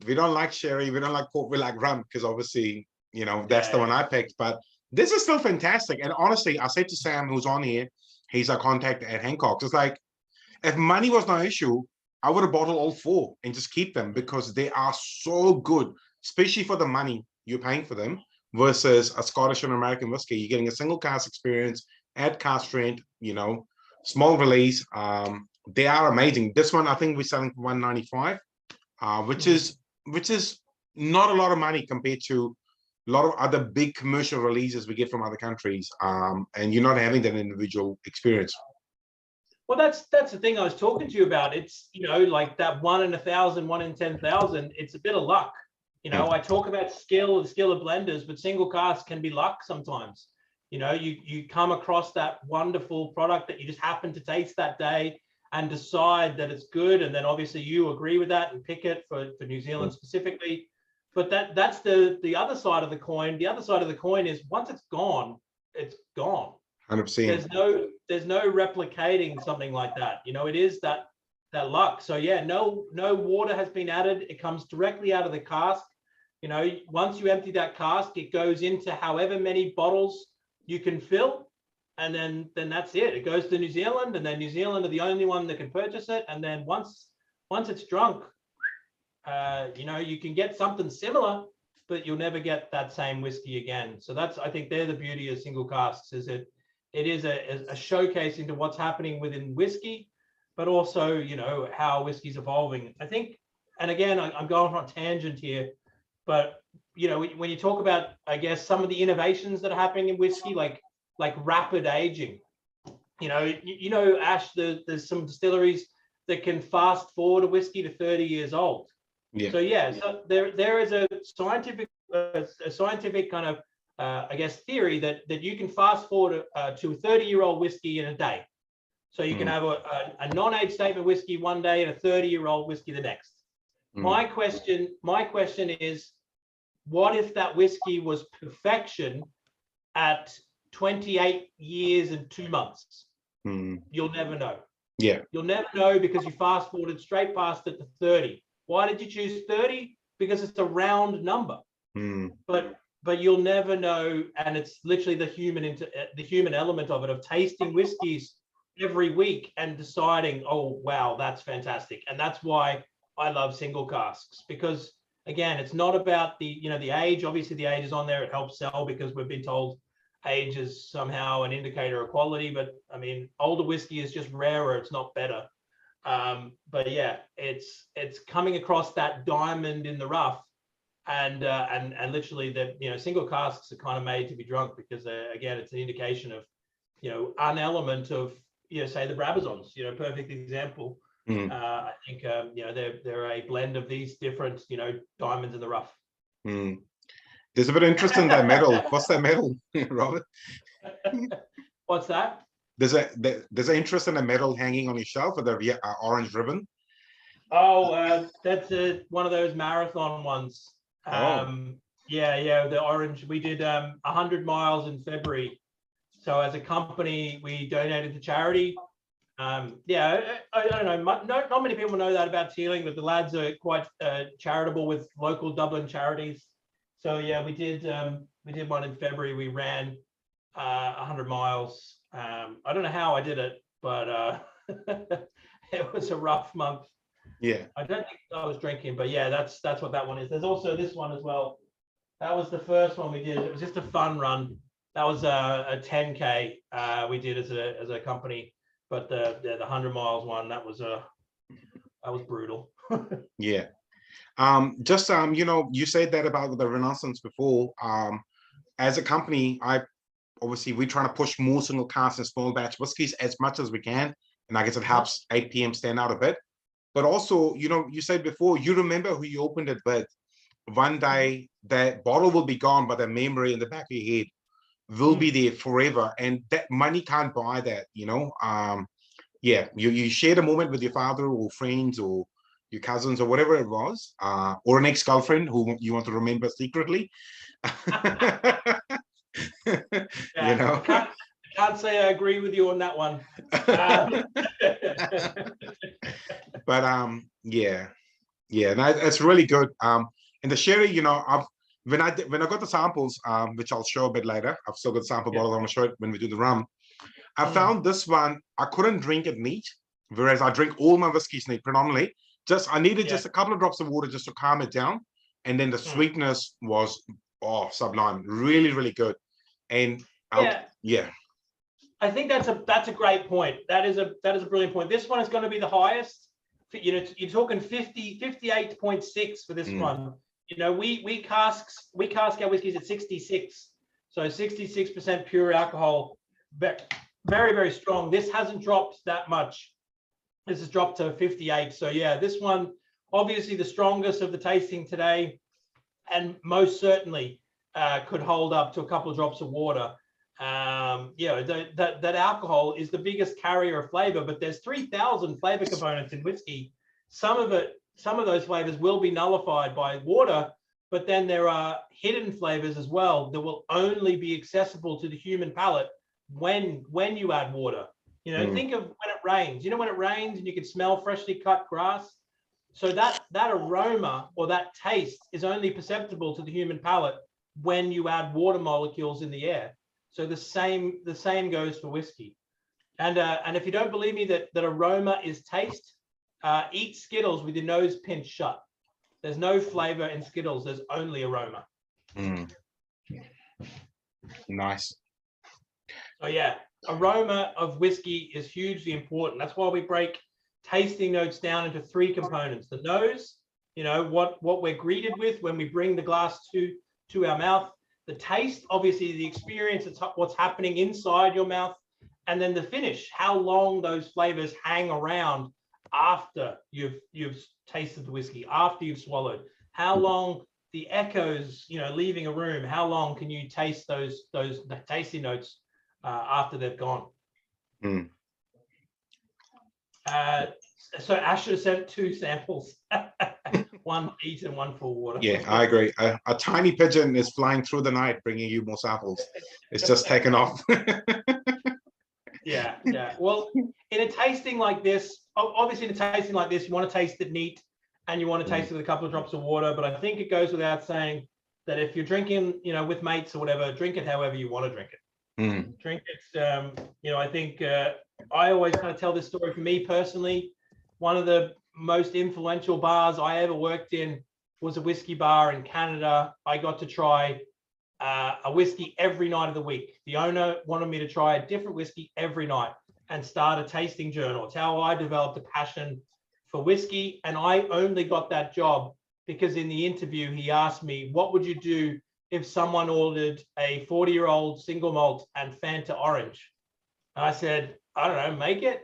we don't like sherry, we don't like port, we like rum, because obviously, you know, that's the one I picked. But this is still fantastic. And honestly, I said to Sam, who's on here, he's our contact at Hancock. It's like, if money was no issue, I would have bottled all 4 and just keep them because they are so good, especially for the money you're paying for them versus a Scottish and American whiskey. You're getting a single cask experience at cask strength, small release. They are amazing. This one, I think we're selling for $195, which is not a lot of money compared to a lot of other big commercial releases we get from other countries. And you're not having that individual experience. Well, that's the thing I was talking to you about. It's, like that 1 in 1,000, 1 in 10,000. It's a bit of luck. I talk about the skill of blenders, but single cask can be luck sometimes. You come across that wonderful product that you just happen to taste that day and decide that it's good, and then obviously you agree with that and pick it for New Zealand specifically. But that's the other side of the coin. The other side of the coin is once it's gone, it's gone. 100%. There's no replicating something like that. It is that luck. So yeah, no water has been added. It comes directly out of the cask. Once you empty that cask, it goes into however many bottles you can fill, and then that's it. It goes to New Zealand, and then New Zealand are the only one that can purchase it. And then once it's drunk, you can get something similar, but you'll never get that same whiskey again. So I think they're the beauty of single casks, is it is a showcase into what's happening within whiskey, but also, how whiskey's evolving. I think, and again, I'm going on a tangent here, but, when you talk about, I guess, some of the innovations that are happening in whiskey, like rapid aging, Ash, there's some distilleries that can fast forward a whiskey to 30 years old. Yeah. So yeah, so there is a scientific kind of I guess theory that you can fast forward to a 30-year-old whiskey in a day. So you can have a non-age statement whiskey one day and a 30-year-old whiskey the next. My question is, what if that whiskey was perfection at 28 years and 2 months? You'll never know. Yeah. You'll never know because you fast forwarded straight past it to 30. Why did you choose 30? Because it's a round number. But you'll never know, and it's literally the human element of it, of tasting whiskeys every week and deciding, oh wow, that's fantastic. And that's why I love single casks, because again, it's not about the age. Obviously the age is on there, it helps sell because we've been told age is somehow an indicator of quality, but I mean, older whiskey is just rarer, it's not better. But yeah, it's coming across that diamond in the rough, and literally that single casks are kind of made to be drunk, because again, it's an indication of an element of say the Brabazons, perfect example. I think they're a blend of these different diamonds in the rough. There's a bit of interest in that medal. What's that medal, Robert? What's that? There's an interest in a medal hanging on your shelf with the orange ribbon. Oh, that's one of those marathon ones. Yeah, the orange. We did 100 miles in February. So as a company, we donated to charity. Yeah, I don't know. Not many people know that about Teeling, but the lads are quite charitable with local Dublin charities. So yeah, we did one in February. We ran 100 miles. I don't know how I did it, but it was a rough month. Yeah. I don't think I was drinking, but yeah, that's what that one is. There's also this one as well. That was the first one we did. It was just a fun run. That was a 10K we did as a company, but the 100 miles one, that was brutal. Yeah. Just you said that about the Renaissance before. As a company, we're trying to push more single cask and small batch whiskies as much as we can, and I guess it helps 8 p.m. stand out a bit. But also, you said before, you remember who you opened it with. One day that bottle will be gone, but the memory in the back of your head will be there forever, and that money can't buy that. Yeah, you shared a moment with your father or friends or your cousins or whatever it was, or an ex-girlfriend who you want to remember secretly. Yeah, I can't say I agree with you on that one. But yeah, no, it's really good. And the sherry, when I got the samples, which I'll show a bit later, I've still got sample bottles. I'm gonna show it when we do the rum. I found this one, I couldn't drink it neat Whereas I drink all my whiskeys neat predominantly. I needed Yeah. just a couple of drops of water just to calm it down. And then the sweetness was sublime. Really, really good. And yeah. I think that's a great point. That is a brilliant point. This one is going to be the highest. You know, you're talking 58.6 for this one. You know, we cask our whiskeys at 66. So 66% pure alcohol. Very, very strong. This hasn't dropped that much. This has dropped to 58. So yeah, this one obviously the strongest of the tasting today, and most certainly could hold up to a couple of drops of water. That alcohol is the biggest carrier of flavor, but there's 3,000 flavor components in whiskey. Some of those flavors will be nullified by water, but then there are hidden flavors as well that will only be accessible to the human palate when you add water. You know, think of when it rains. You know, when it rains and you can smell freshly cut grass. So that aroma or that taste is only perceptible to the human palate when you add water molecules in the air. So the same goes for whiskey. And if you don't believe me that aroma is taste, eat Skittles with your nose pinched shut. There's no flavor in Skittles. There's only aroma. Nice. So yeah, aroma of whiskey is hugely important. That's why we break tasting notes down into 3 components. The nose, you know, what we're greeted with when we bring the glass to our mouth. The taste, obviously the experience, it's what's happening inside your mouth. And then the finish, how long those flavors hang around after you've tasted the whiskey, after you've swallowed. How long the echoes, you know, leaving a room, how long can you taste the tasting notes after they've gone? So Ash should have sent 2 samples, one eat and one for water. Yeah, I agree. A tiny pigeon is flying through the night, bringing you more samples. It's just taken off. Yeah. Well, in a tasting like this, obviously in a tasting like this, you want to taste it neat and you want to taste it with a couple of drops of water. But I think it goes without saying that if you're drinking, you know, with mates or whatever, drink it however you want to drink it. Drink it. You know, I think I always kind of tell this story for me personally. One of the most influential bars I ever worked in was a whiskey bar in Canada. I got to try a whiskey every night of the week. The owner wanted me to try a different whiskey every night and start a tasting journal. It's how I developed a passion for whiskey. And I only got that job because in the interview, he asked me, what would you do if someone ordered a 40-year-old single malt and Fanta orange? And I said, I don't know, make it.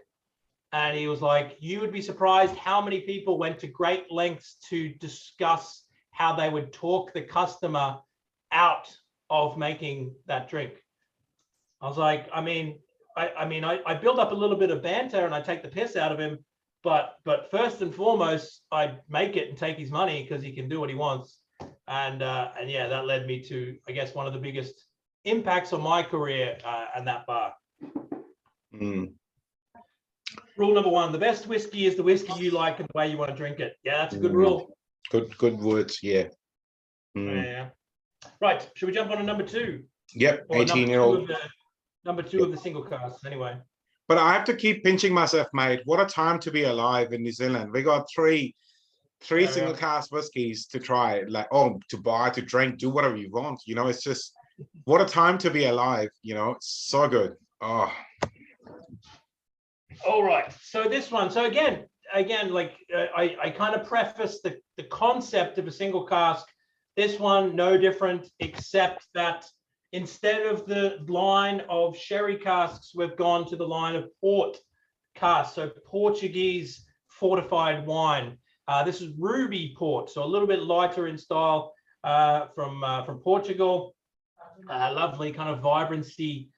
And he was like, you would be surprised how many people went to great lengths to discuss how they would talk the customer out of making that drink. I was like, I build up a little bit of banter and I take the piss out of him, but first and foremost, I make it and take his money because he can do what he wants. And yeah, that led me to, I guess, one of the biggest impacts on my career and that bar. Rule number 1, the best whiskey is the whiskey you like and the way you want to drink it. Yeah, that's a good rule. Good words, yeah. Yeah. Right, should we jump on to number 2? Yep, 18-year-old. Number 2 of the single casks, anyway. But I have to keep pinching myself, mate. What a time to be alive in New Zealand. We got three single cask whiskies to try, like, to buy, to drink, do whatever you want. You know, it's just, what a time to be alive. You know, it's so good. Oh. All right, so this one. So again, like I kind of preface the concept of a single cask. This one, no different, except that instead of the line of sherry casks, we've gone to the line of port casks, so Portuguese fortified wine. This is ruby port, so a little bit lighter in style from Portugal. Lovely kind of vibrancy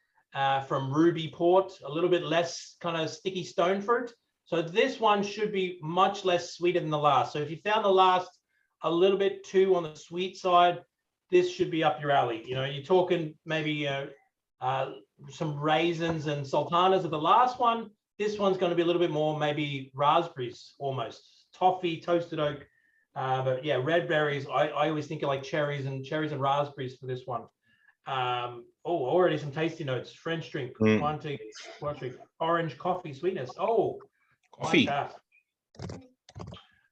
from ruby port, a little bit less kind of sticky stone fruit. So this one should be much less sweeter than the last. So if you found the last a little bit too on the sweet side, this should be up your alley. You know, you're talking maybe some raisins and sultanas of the last one. This one's going to be a little bit more maybe raspberries, almost toffee, toasted oak. But yeah, red berries. I always think of like cherries and raspberries for this one. Already some tasty notes. French drink, quantity, orange coffee sweetness. Coffee.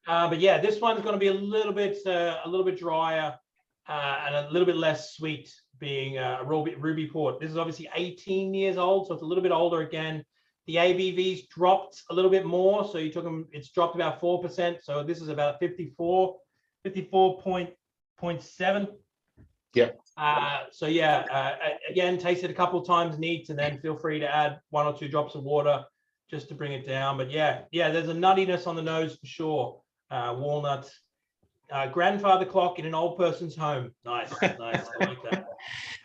But yeah, this one's going to be a little bit drier and a little bit less sweet, being a ruby port. This is obviously 18 years old, so it's a little bit older again. The ABV's dropped a little bit more, so it's dropped about 4%. So this is about 54.7. Yeah. So yeah, again, taste it a couple times neat, and then feel free to add 1 or 2 drops of water just to bring it down. But yeah, there's a nuttiness on the nose for sure. Walnut, grandfather clock in an old person's home. Nice. I like that.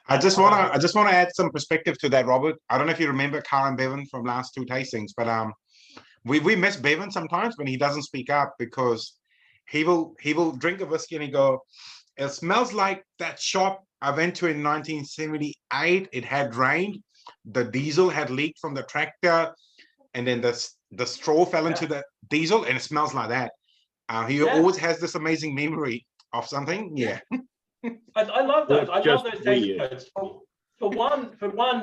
I just want to add some perspective to that, Robert. I don't know if you remember Karen Bevan from last 2 tastings, but we miss Bevan sometimes when he doesn't speak up, because he will drink a whiskey and he go, it smells like that shop I went to in 1978. It had rained, the diesel had leaked from the tractor, and then the straw fell into the diesel, and it smells like that. He always has this amazing memory of something. Yeah. I love those. I love those taste notes. For one,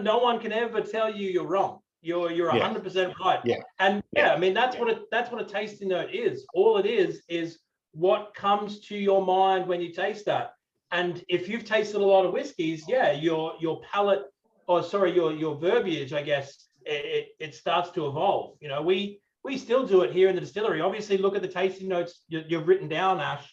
no one can ever tell you you're wrong. You're 100% right. Yeah. And I mean, that's what a tasting note is. All it is what comes to your mind when you taste that. And if you've tasted a lot of whiskeys, your palate, your verbiage, I guess, it starts to evolve. You know, we still do it here in the distillery. Obviously, look at the tasting notes you've written down, Ash.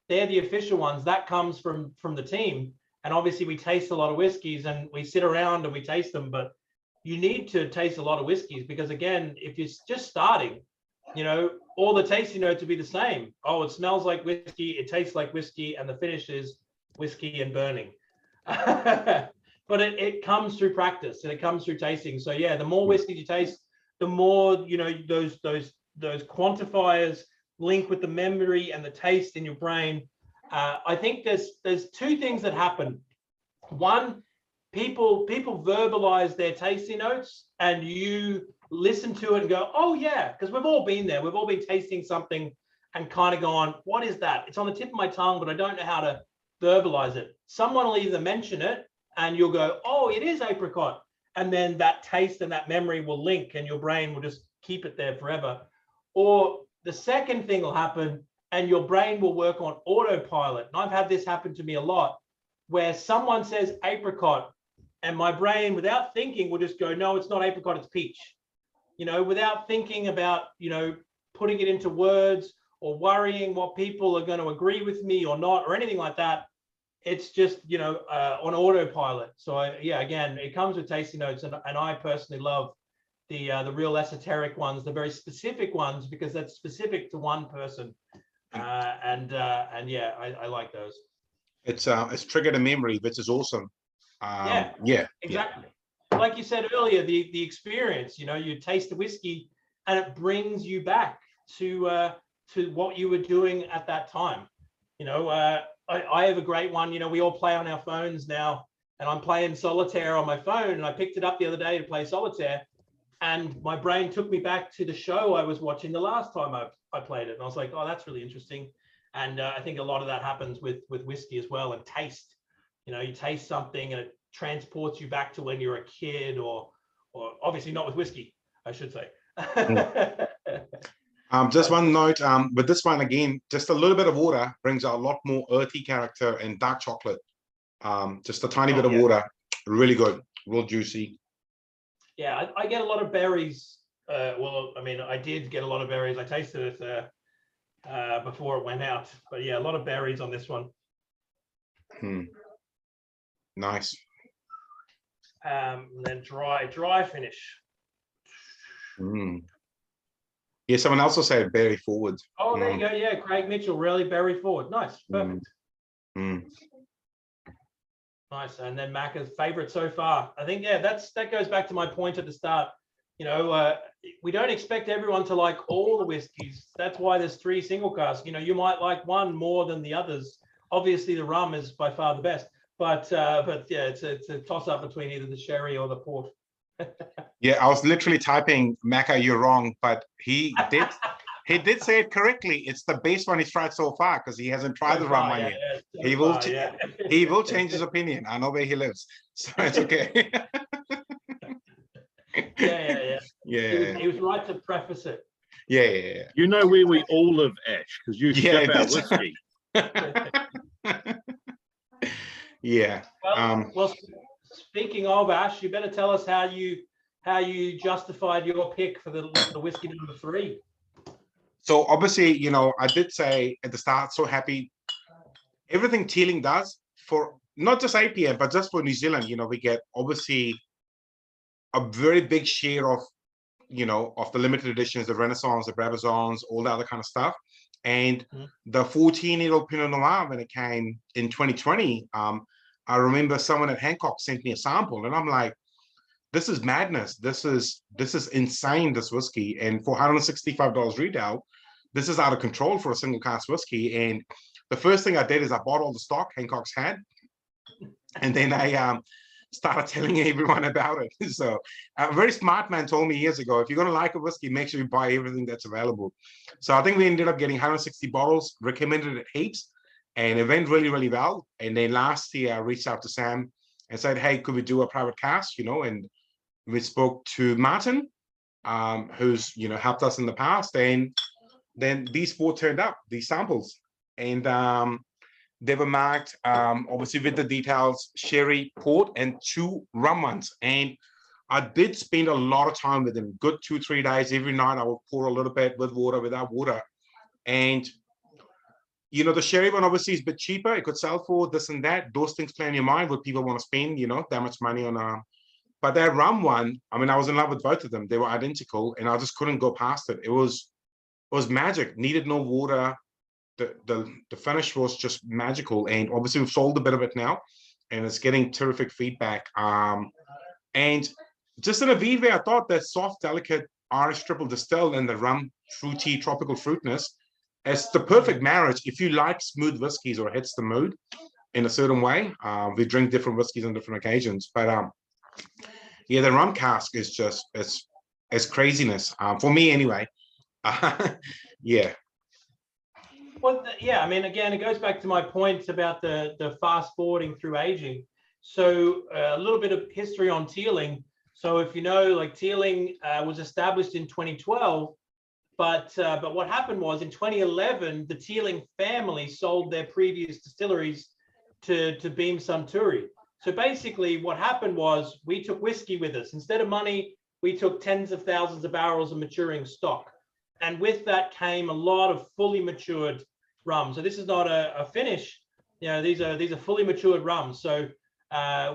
They're the official ones. That comes from the team. And obviously, we taste a lot of whiskeys, and we sit around and we taste them. But you need to taste a lot of whiskeys, because again, if you're just starting, you know, all the tasting notes would be the same. Oh, it smells like whiskey, it tastes like whiskey, and the finish is whiskey and burning. But it comes through practice, and it comes through tasting. So yeah, the more whiskey you taste, the more, you know, those quantifiers link with the memory and the taste in your brain. I think there's 2 things that happen. One, people verbalize their tasting notes, and you listen to it and go, oh yeah, because we've all been there. We've all been tasting something and kind of gone, what is that? It's on the tip of my tongue, but I don't know how to verbalize it. Someone will either mention it and you'll go, oh, it is apricot. And then that taste and that memory will link, and your brain will just keep it there forever. Or the second thing will happen, and your brain will work on autopilot. And I've had this happen to me a lot, where someone says apricot, and my brain, without thinking, will just go, no, it's not apricot, it's peach. You know, without thinking about, you know, putting it into words or worrying what people are going to agree with me or not, or anything like that. It's just, you know, on autopilot. So again, it comes with tasting notes, and I personally love the real esoteric ones, the very specific ones, because that's specific to one person. And yeah, I like those. It's triggered a memory, which is awesome. Exactly. Like you said earlier, the experience, you know, you taste the whiskey and it brings you back to what you were doing at that time. You know, I have a great one. You know, we all play on our phones now, and I'm playing solitaire on my phone, and I picked it up the other day to play solitaire, and my brain took me back to the show I was watching the last time I played it. And I was like, oh, that's really interesting. And I think a lot of that happens with whiskey as well, and taste. You know, you taste something and it transports you back to when you're a kid, or obviously not with whiskey, I should say. Just one note, with this one again, just a little bit of water brings out a lot more earthy character and dark chocolate. Just a tiny bit of water, really good, real juicy. Yeah, I get a lot of berries. Well, I mean, I did get a lot of berries. I tasted it before it went out, but yeah, a lot of berries on this one. Nice. And then dry finish. Yeah, someone else will say berry forward. Oh, there you go. Yeah, Craig Mitchell, really berry forward. Nice, perfect. Nice. And then Macca's favorite so far. I think, yeah, that goes back to my point at the start. You know, we don't expect everyone to like all the whiskeys. That's why there's 3 single casks. You know, you might like one more than the others. Obviously, the rum is by far the best. But yeah, it's a toss up between either the sherry or the port. Yeah, I was literally typing, Macca, you're wrong, but he did say it correctly. It's the best one he's tried so far, because he hasn't tried the rum one yet. He will change his opinion. I know where he lives, so it's okay. Yeah. He was right to preface it. Yeah. You know where we all live, Ash, because you Yeah, ship our that's whiskey. Yeah. Well, speaking of Ash, you better tell us how you justified your pick for the whiskey number 3. So obviously, you know, I did say at the start, so happy. Everything Teeling does for not just APM, but just for New Zealand, you know, we get obviously a very big share of, you know, of the limited editions, the Renaissance, the Brabazons, all the other kind of stuff. And the 14-year-old Pinot Noir, when it came in 2020, I remember someone at Hancock sent me a sample, and I'm like, this is madness. This is insane, this whiskey. And for $165 retail, this is out of control for a single cask whiskey. And the first thing I did is I bought all the stock Hancock's had, and then I started telling everyone about it. So a very smart man told me years ago, if you're going to like a whiskey, make sure you buy everything that's available. So I think we ended up getting 160 bottles, recommended it heaps, and it went really, really well. And then last year I reached out to Sam and said, hey, could we do a private cask, you know, and we spoke to Martin, who's, you know, helped us in the past. And then these 4 turned up, these samples. And they were marked, obviously with the details, sherry, port, and 2 rum ones. And I did spend a lot of time with them, good 2-3 days. Every night I would pour a little bit with water, without water. And, you know, the sherry one obviously is a bit cheaper. It could sell for this and that. Those things play in your mind, what people want to spend, you know, that much money on. But that rum one, I mean, I was in love with both of them. They were identical, and I just couldn't go past it. It was magic. Needed no water. The finish was just magical, and obviously we've sold a bit of it now, and it's getting terrific feedback. And just in a weird way, I thought that soft, delicate Irish triple distilled and the rum fruity tropical fruitness is the perfect marriage if you like smooth whiskeys or hits the mood in a certain way. We drink different whiskeys on different occasions, but yeah, the rum cask is just it's craziness for me anyway. Yeah. Well, yeah, I mean, again, it goes back to my point about the fast forwarding through aging. So a little bit of history on Teeling. So if you know, like Teeling was established in 2012, but what happened was in 2011, the Teeling family sold their previous distilleries to Beam Suntory. So basically what happened was we took whiskey with us. Instead of money, we took tens of thousands of barrels of maturing stock. And with that came a lot of fully matured rum. So this is not a finish. You know, these are fully matured rums. So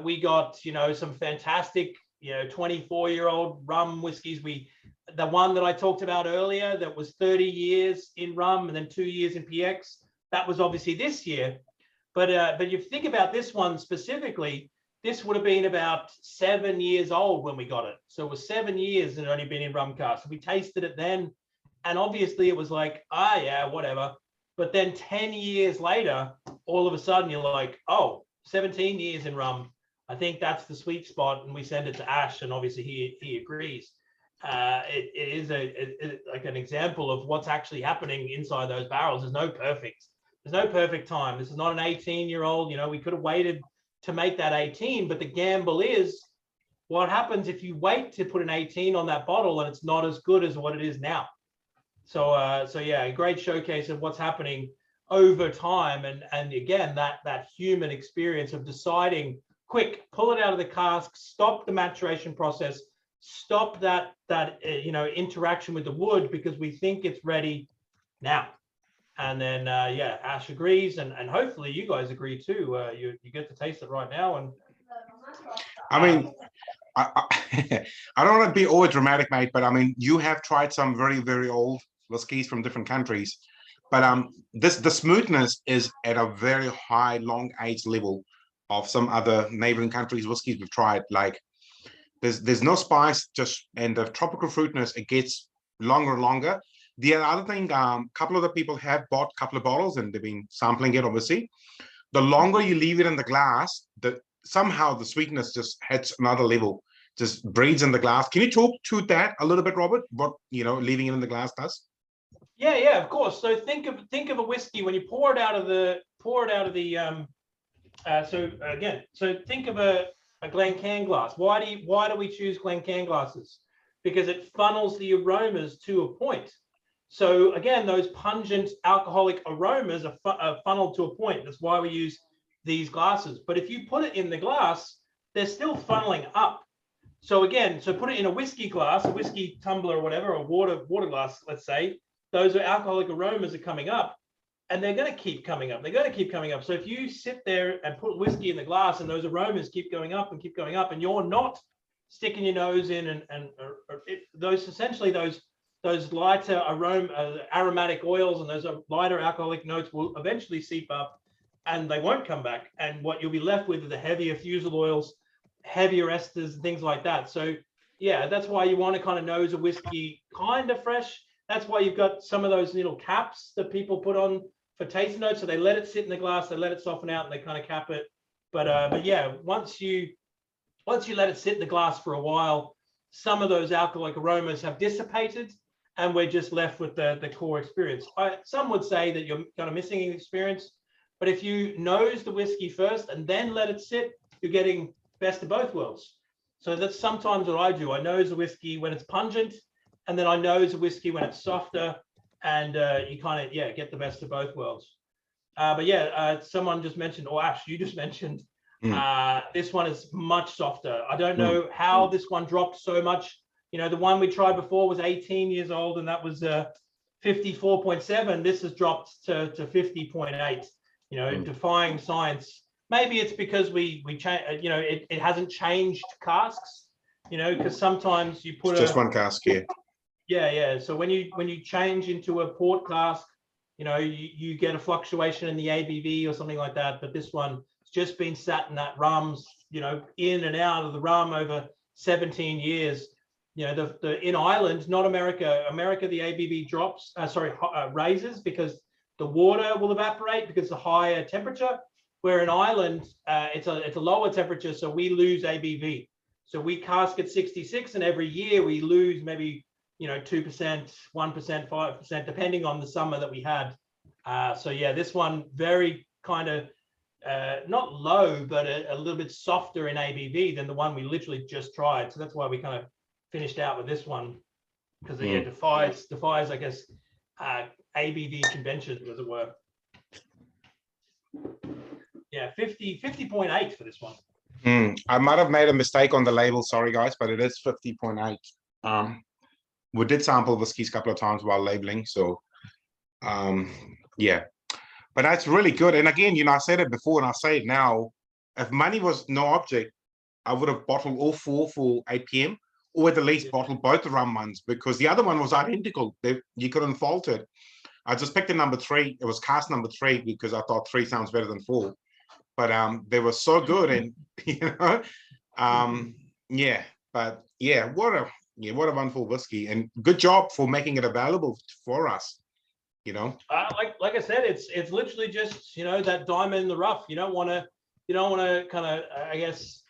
we got, you know, some fantastic, you know, 24-year-old rum whiskeys. The one that I talked about earlier that was 30 years in rum and then 2 years in PX, that was obviously this year. But you think about this one specifically, this would have been about 7 years old when we got it. So it was 7 years and it only been in rum cask. We tasted it then, and obviously it was like, yeah, whatever. But then 10 years later, all of a sudden you're like, oh, 17 years in rum. I think that's the sweet spot. And we send it to Ash, and obviously he agrees. It is like an example of what's actually happening inside those barrels. There's no perfect time. This is not an 18-year-old. You know, we could have waited to make that 18, but the gamble is what happens if you wait to put an 18 on that bottle and it's not as good as what it is now. So yeah, a great showcase of what's happening over time, and again that human experience of deciding, quick, pull it out of the cask, stop the maturation process, stop that you know, interaction with the wood because we think it's ready now. And then yeah, Ash agrees, and hopefully you guys agree too. You get to taste it right now, and I mean, I don't want to be over dramatic, mate, but I mean, you have tried some very, very old whiskeys from different countries, but the smoothness is at a very high, long age level of some other neighboring countries' whiskeys we've tried. Like, there's no spice, and the tropical fruitness, it gets longer and longer. The other thing, a couple of the people have bought a couple of bottles and they've been sampling it, obviously. The longer you leave it in the glass, somehow the sweetness just hits another level, just breathes in the glass. Can you talk to that a little bit, Robert? What, you know, leaving it in the glass does? Yeah, of course. So think of a whiskey when you pour it out of the so think of a Glencairn glass. Why do we choose Glencairn glasses? Because it funnels the aromas to a point. So again, those pungent alcoholic aromas are funneled to a point. That's why we use these glasses. But if you put it in the glass, they're still funneling up. So again, so put it in a whiskey glass, a whiskey tumbler or whatever, a water glass, let's say, those are alcoholic aromas are coming up, and they're going to keep coming up. They're going to keep coming up. So if you sit there and put whiskey in the glass and those aromas keep going up and keep going up, and you're not sticking your nose in those essentially those lighter aromatic oils and those lighter alcoholic notes will eventually seep up and they won't come back. And what you'll be left with are the heavier fusel oils, heavier esters and things like that. So yeah, that's why you want to kind of nose a whiskey kind of fresh. That's why you've got some of those little caps that people put on for tasting notes. So they let it sit in the glass, they let it soften out and they kind of cap it. But yeah, once you let it sit in the glass for a while, some of those alcoholic aromas have dissipated and we're just left with the core experience. Some would say that you're kind of missing an experience, but if you nose the whiskey first and then let it sit, you're getting best of both worlds. So that's sometimes what I do. I nose the whiskey when it's pungent, and then I nose the whiskey when it's softer, and you kind of, yeah, get the best of both worlds. But yeah, someone just mentioned, or Ash, you just mentioned, this one is much softer. I don't know how this one dropped so much. You know, the one we tried before was 18 years old, and that was 54.7. This has dropped to 50.8. You know, defying science. Maybe it's because we change. You know, it hasn't changed casks. You know, because sometimes you put just one cask here. Yeah. So when you change into a port cask, you know, you get a fluctuation in the ABV or something like that. But this one has just been sat in that rums, you know, in and out of the rum over 17 years. You know, the in Ireland, not America. America, the ABV drops. Raises because the water will evaporate because the higher temperature. Where in Ireland, it's a lower temperature, so we lose ABV. So we cask at 66, and every year we lose maybe 2%, 1%, 5%, depending on the summer that we had. So yeah, this one very kind of not low, but a little bit softer in ABV than the one we literally just tried. So that's why we kind of finished out with this one, because it defies, I guess, ABV conventions, as it were. Yeah, 50.8 for this one. I might have made a mistake on the label, sorry guys, but it is 50.8. We did sample whiskeys a couple of times while labeling, so yeah, but that's really good. And again, I said it before and I say it now, if money was no object, I would have bottled all four for 8 p.m. or at the least bottled both the rum ones, because the other one was identical. You couldn't fault it. I just picked the number 3. It was cask number 3 because I thought 3 sounds better than 4. But they were so good, and yeah. But yeah, what a wonderful whiskey, and good job for making it available for us. Like I said, it's literally just that diamond in the rough. You don't want to kind of I guess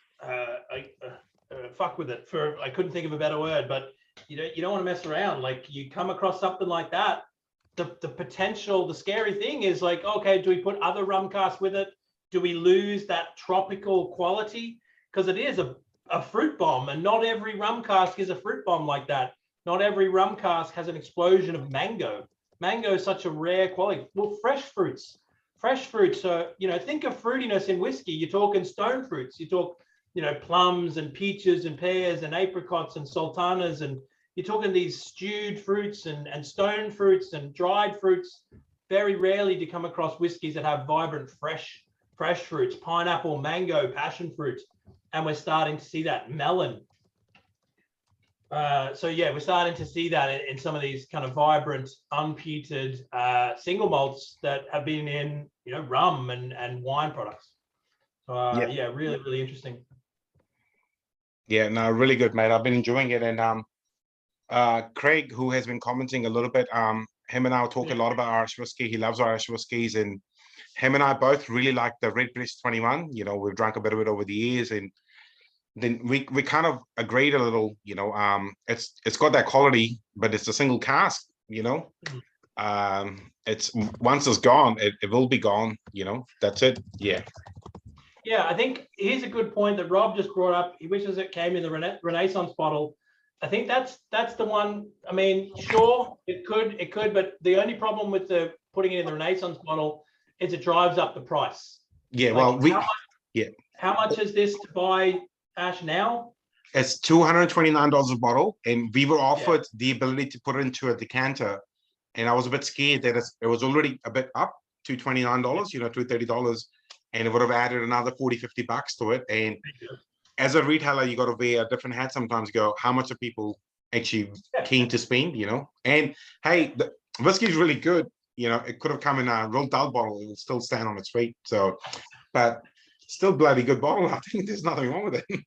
fuck with it. I couldn't think of a better word, but you don't want to mess around. Like, you come across something like that, the potential, the scary thing is like, okay, do we put other rum casks with it? Do we lose that tropical quality? Because it is a fruit bomb, and not every rum cask is a fruit bomb like that. Not every rum cask has an explosion of mango. Mango is such a rare quality. Well, fresh fruits. So, think of fruitiness in whiskey. You're talking stone fruits. You talk, plums and peaches and pears and apricots and sultanas, and you're talking these stewed fruits and stone fruits and dried fruits. Very rarely do you come across whiskeys that have vibrant, fresh fruits, pineapple, mango, passion fruit, and we're starting to see that. Melon. So yeah, we're starting to see that in some of these kind of vibrant, unpeated single malts that have been in rum and wine products. So yeah, really, really interesting. Yeah, no, really good, mate. I've been enjoying it, and Craig, who has been commenting a little bit, him and I will talk a lot about Irish whiskey. He loves Irish whiskeys, and him and I both really like the Redbreast 21. We've drunk a bit of it over the years, and then we kind of agreed a little. It's got that quality, but it's a single cask. It's once it's gone, it will be gone. That's it. Yeah. Yeah, I think here's a good point that Rob just brought up. He wishes it came in the Renaissance bottle. I think that's the one. I mean, sure, it could, but the only problem with the putting it in the Renaissance bottle is it drives up the price. Yeah, Like, well, how much is this to buy ash now? it's $229 a bottle, and we were offered the ability to put it into a decanter, and I was a bit scared that it was already a bit up to $29, you know, to $30, and it would have added another 40-50 bucks to it. And as a retailer, you got to wear a different hat sometimes. Go, how much are people actually keen to spend, you know? And hey, the whiskey is really good. You know, it could have come in a real dull bottle; it will still stand on its feet. So, but still bloody good bottle. I think there's nothing wrong with it.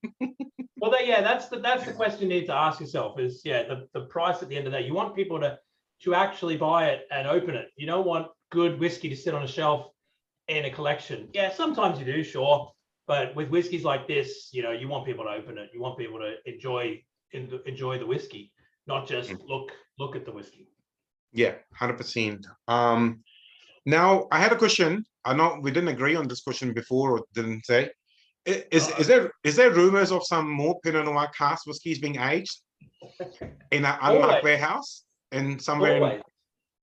Well, that's the question you need to ask yourself is, the price at the end of that. You want people to actually buy it and open it. You don't want good whiskey to sit on a shelf in a collection. Yeah, sometimes you do, sure. But with whiskeys like this, you know, you want people to open it. You want people to enjoy the whiskey, not just look at the whiskey. Yeah, 100%. Now I had a question. I know we didn't agree on this question before, or didn't say. Is there rumors of some more Pinot Noir cask whiskies being aged in an unmarked warehouse and somewhere?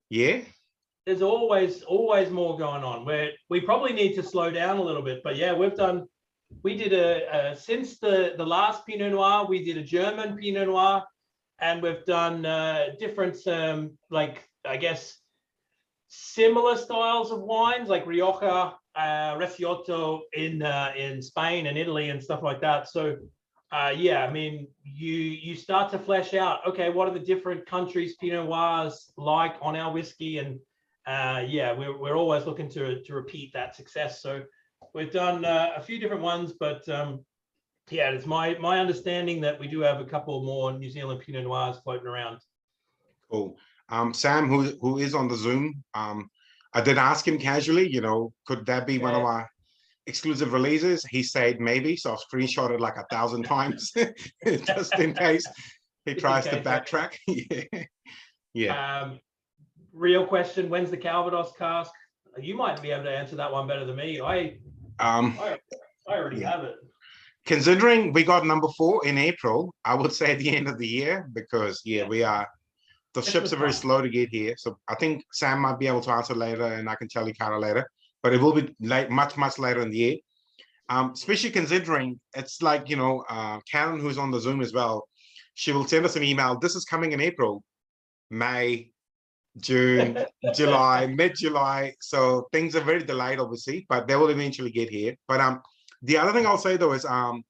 Yeah. There's always more going on. We probably need to slow down a little bit, but yeah, we did since the last Pinot Noir, we did a German Pinot Noir, and we've done different like, I guess, similar styles of wines like Rioja, Recioto in Spain and Italy and stuff like that. So yeah, I mean, you start to flesh out, okay, what are the different countries Pinot Noirs like on our whiskey? And yeah, we're always looking to repeat that success. So we've done a few different ones, but yeah, it's my understanding that we do have a couple more New Zealand Pinot Noirs floating around. Cool. Sam, who is on the Zoom, I did ask him casually, you know, could that be one of our exclusive releases? He said maybe, so I've screenshotted like 1,000 times just in case he tries to backtrack. Yeah. Real question, when's the Calvados cask? You might be able to answer that one better than me. I already have it. Considering we got number 4 in April, I would say at the end of the year, because we are, the ships are very slow to get here. So I think Sam might be able to answer later, and I can tell you Cara later, but it will be late, much later in the year. Especially considering it's like, you know, Karen, who's on the Zoom as well, she will send us an email. This is coming in April, May, June, July, mid-July. So things are very delayed, obviously, but they will eventually get here. But the other thing I'll say though is I'm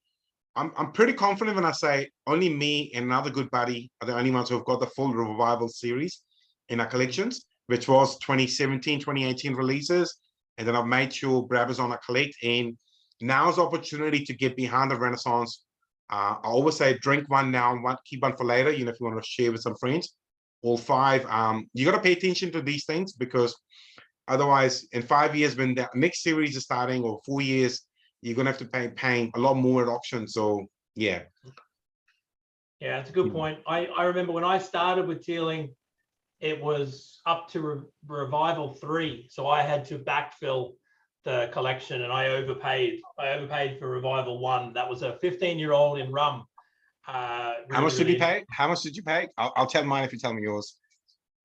pretty confident when I say only me and another good buddy are the only ones who have got the full Revival series in our collections, which was 2017, 2018 releases. And then I've made sure Brab is on a collect, and now's the opportunity to get behind the Renaissance. I always say drink one now and keep one for later, you know, if you want to share with some friends. All 5, you got to pay attention to these things, because otherwise in 5 years when the next series is starting, or 4 years, you're gonna have to paying a lot more at auction. So yeah, that's a good point. I remember when I started with Teeling, it was up to Revival 3, so I had to backfill the collection, and I overpaid for Revival 1. That was a 15-year-old in rum. How much did you pay? How much did you pay? I'll tell mine if you tell me yours.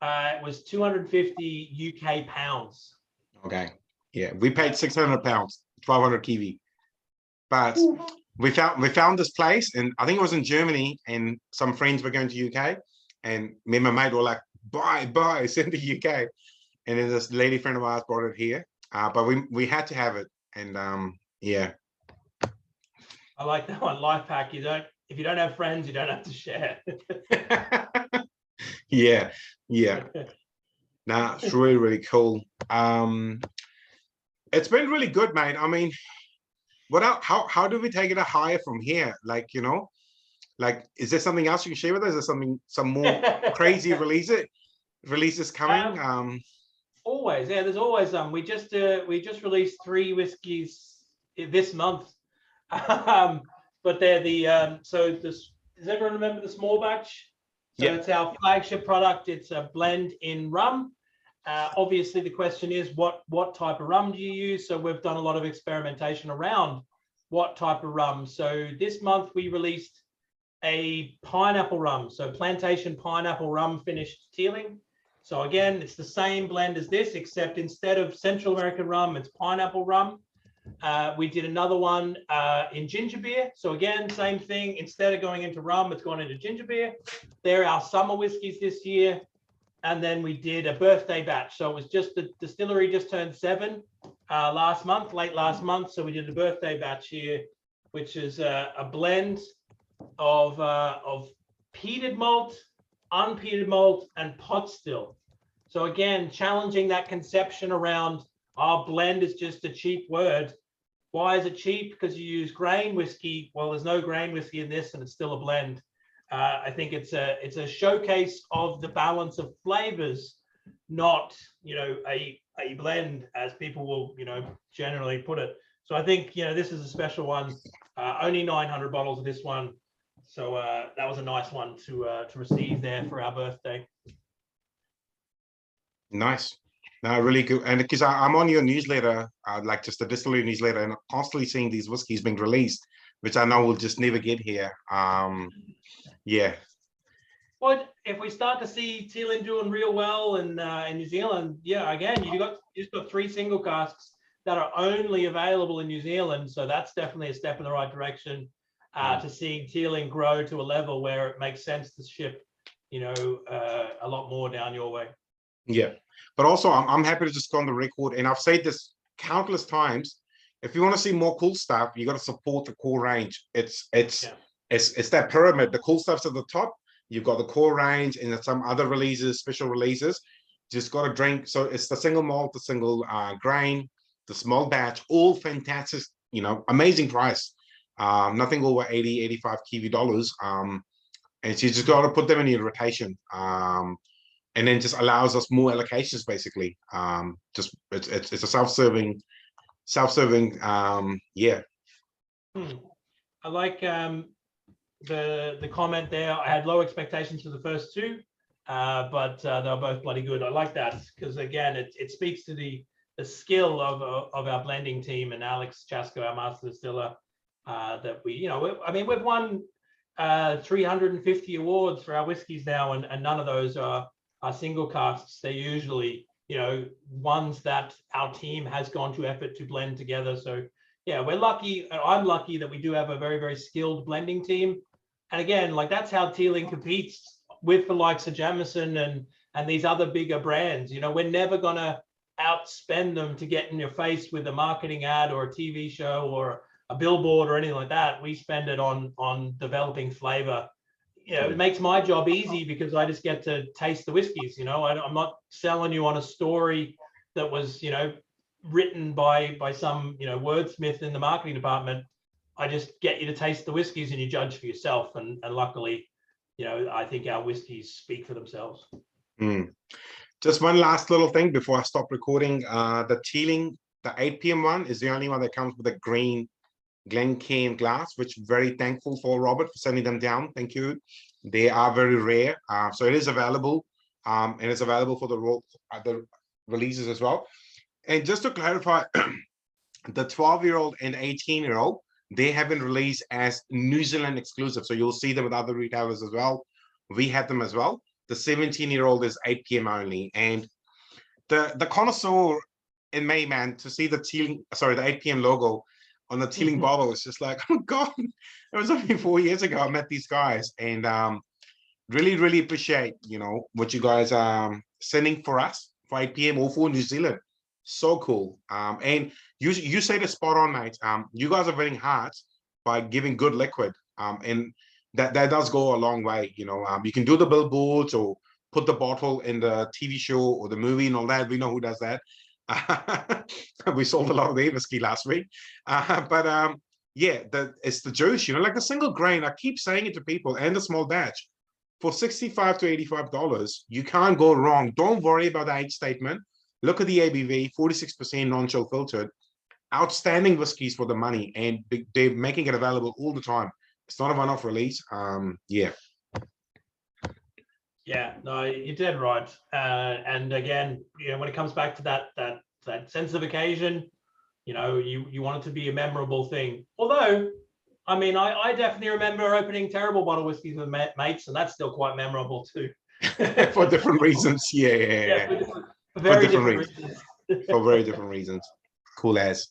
It was 250 UK pounds. Okay, yeah, we paid 600 pounds, 1,200 Kiwi. But we found this place, and I think it was in Germany, and some friends were going to UK, and me and my mate were like, buy, send to UK. And then this lady friend of ours brought it here. But we had to have it. And yeah. I like that one. Life hack. If you don't have friends, you don't have to share. Yeah. Nah, it's really cool. It's been really good, mate. I mean, how do we take it higher from here? Like, you know, like, is there something else you can share with us? Is there some more crazy releases coming? Always, yeah. There's always we just released 3 whiskeys this month, but they're the does everyone remember the small batch? So it's our flagship product. It's a blend in rum. Obviously, the question is what type of rum do you use? So we've done a lot of experimentation around what type of rum. So this month we released a pineapple rum. So plantation pineapple rum finished Teeling. So again, it's the same blend as this, except instead of Central American rum, it's pineapple rum. We did another one in ginger beer. So again, same thing. Instead of going into rum, it's gone into ginger beer. They're our summer whiskeys this year. And then we did a birthday batch. So it was just the distillery just turned 7 late last month. So we did a birthday batch here, which is a blend of peated malt, unpeated malt, and pot still. So again, challenging that conception around our blend is just a cheap word. Why is it cheap? Because you use grain whiskey. Well, there's no grain whiskey in this, and it's still a blend. I think it's a showcase of the balance of flavors, not a blend as people will generally put it. So I think this is a special one. Only 900 bottles of this one. So that was a nice one to receive there for our birthday. Nice. No, really good. And because I'm on your newsletter, like just the distillery newsletter, and I'm constantly seeing these whiskeys being released, which I know will just never get here. Yeah. Well, if we start to see Teeling doing real well in New Zealand, yeah, again, you just got 3 single casks that are only available in New Zealand. So that's definitely a step in the right direction to seeing Teeling grow to a level where it makes sense to ship, a lot more down your way. Yeah. But also, I'm happy to just go on the record, and I've said this countless times. If you want to see more cool stuff, you got to support the core range. It's that pyramid. The cool stuff's at the top. You've got the core range and some other releases, special releases. Just got to drink. So it's the single malt, the single grain, the small batch, all fantastic, amazing price. Nothing over 80, 85 Kiwi dollars. And so you just got to put them in your rotation. And then just allows us more allocations, basically. Just it's a self-serving, yeah. I like the comment there. I had low expectations for the first 2, but they were both bloody good. I like that because again, it speaks to the skill of our blending team and Alex Chasko, our master distiller. That we've won 350 awards for our whiskeys now, and none of those are single casks. They're usually ones that our team has gone to effort to blend together. So yeah, we're lucky. I'm lucky that we do have a very, very skilled blending team. And again, like that's how Teeling competes with the likes of Jameson and these other bigger brands. We're never gonna outspend them to get in your face with a marketing ad or a TV show or a billboard or anything like that. We spend it on developing flavor. It makes my job easy because I just get to taste the whiskeys. I'm not selling you on a story that was written by some wordsmith in the marketing department. I just get you to taste the whiskeys and you judge for yourself. And luckily, I think our whiskeys speak for themselves. Just one last little thing before I stop recording. The Teeling, the 8 p.m. one is the only one that comes with a green Glencairn glass, which I'm very thankful for Robert for sending them down. Thank you. They are very rare, so it is available, and it's available for the releases as well. And just to clarify, the 12-year-old and 18-year-old, they have been released as New Zealand exclusive, so you'll see them with other retailers as well. We have them as well. The 17-year-old is 8 p.m. only, and the connoisseur in May, man, to see the 8 p.m. logo on the Teeling bottle, it's just like, oh God, it was only 4 years ago I met these guys, and really, really appreciate what you guys are sending for us for 8 p.m. or for New Zealand. So cool. And you say the spot on, mate. You guys are winning hearts by giving good liquid, and that does go a long way. You can do the billboards or put the bottle in the TV show or the movie and all that. We know who does that. We sold a lot of the whiskey last week, but yeah, it's the juice, like the single grain. I keep saying it to people, and the small batch for $65 to $85. You can't go wrong. Don't worry about the age statement. Look at the ABV, 46% non-chill filtered. Outstanding whiskeys for the money, and they're making it available all the time. It's not a one-off release. Yeah. Yeah, no, you're dead right. And again, when it comes back to that sense of occasion, you want it to be a memorable thing. Although I mean, I definitely remember opening terrible bottle whiskeys with mates, and that's still quite memorable too. For different reasons. Yeah, yeah, Yeah, yeah. for very different different reasons. reasons. For very different reasons. Cool as.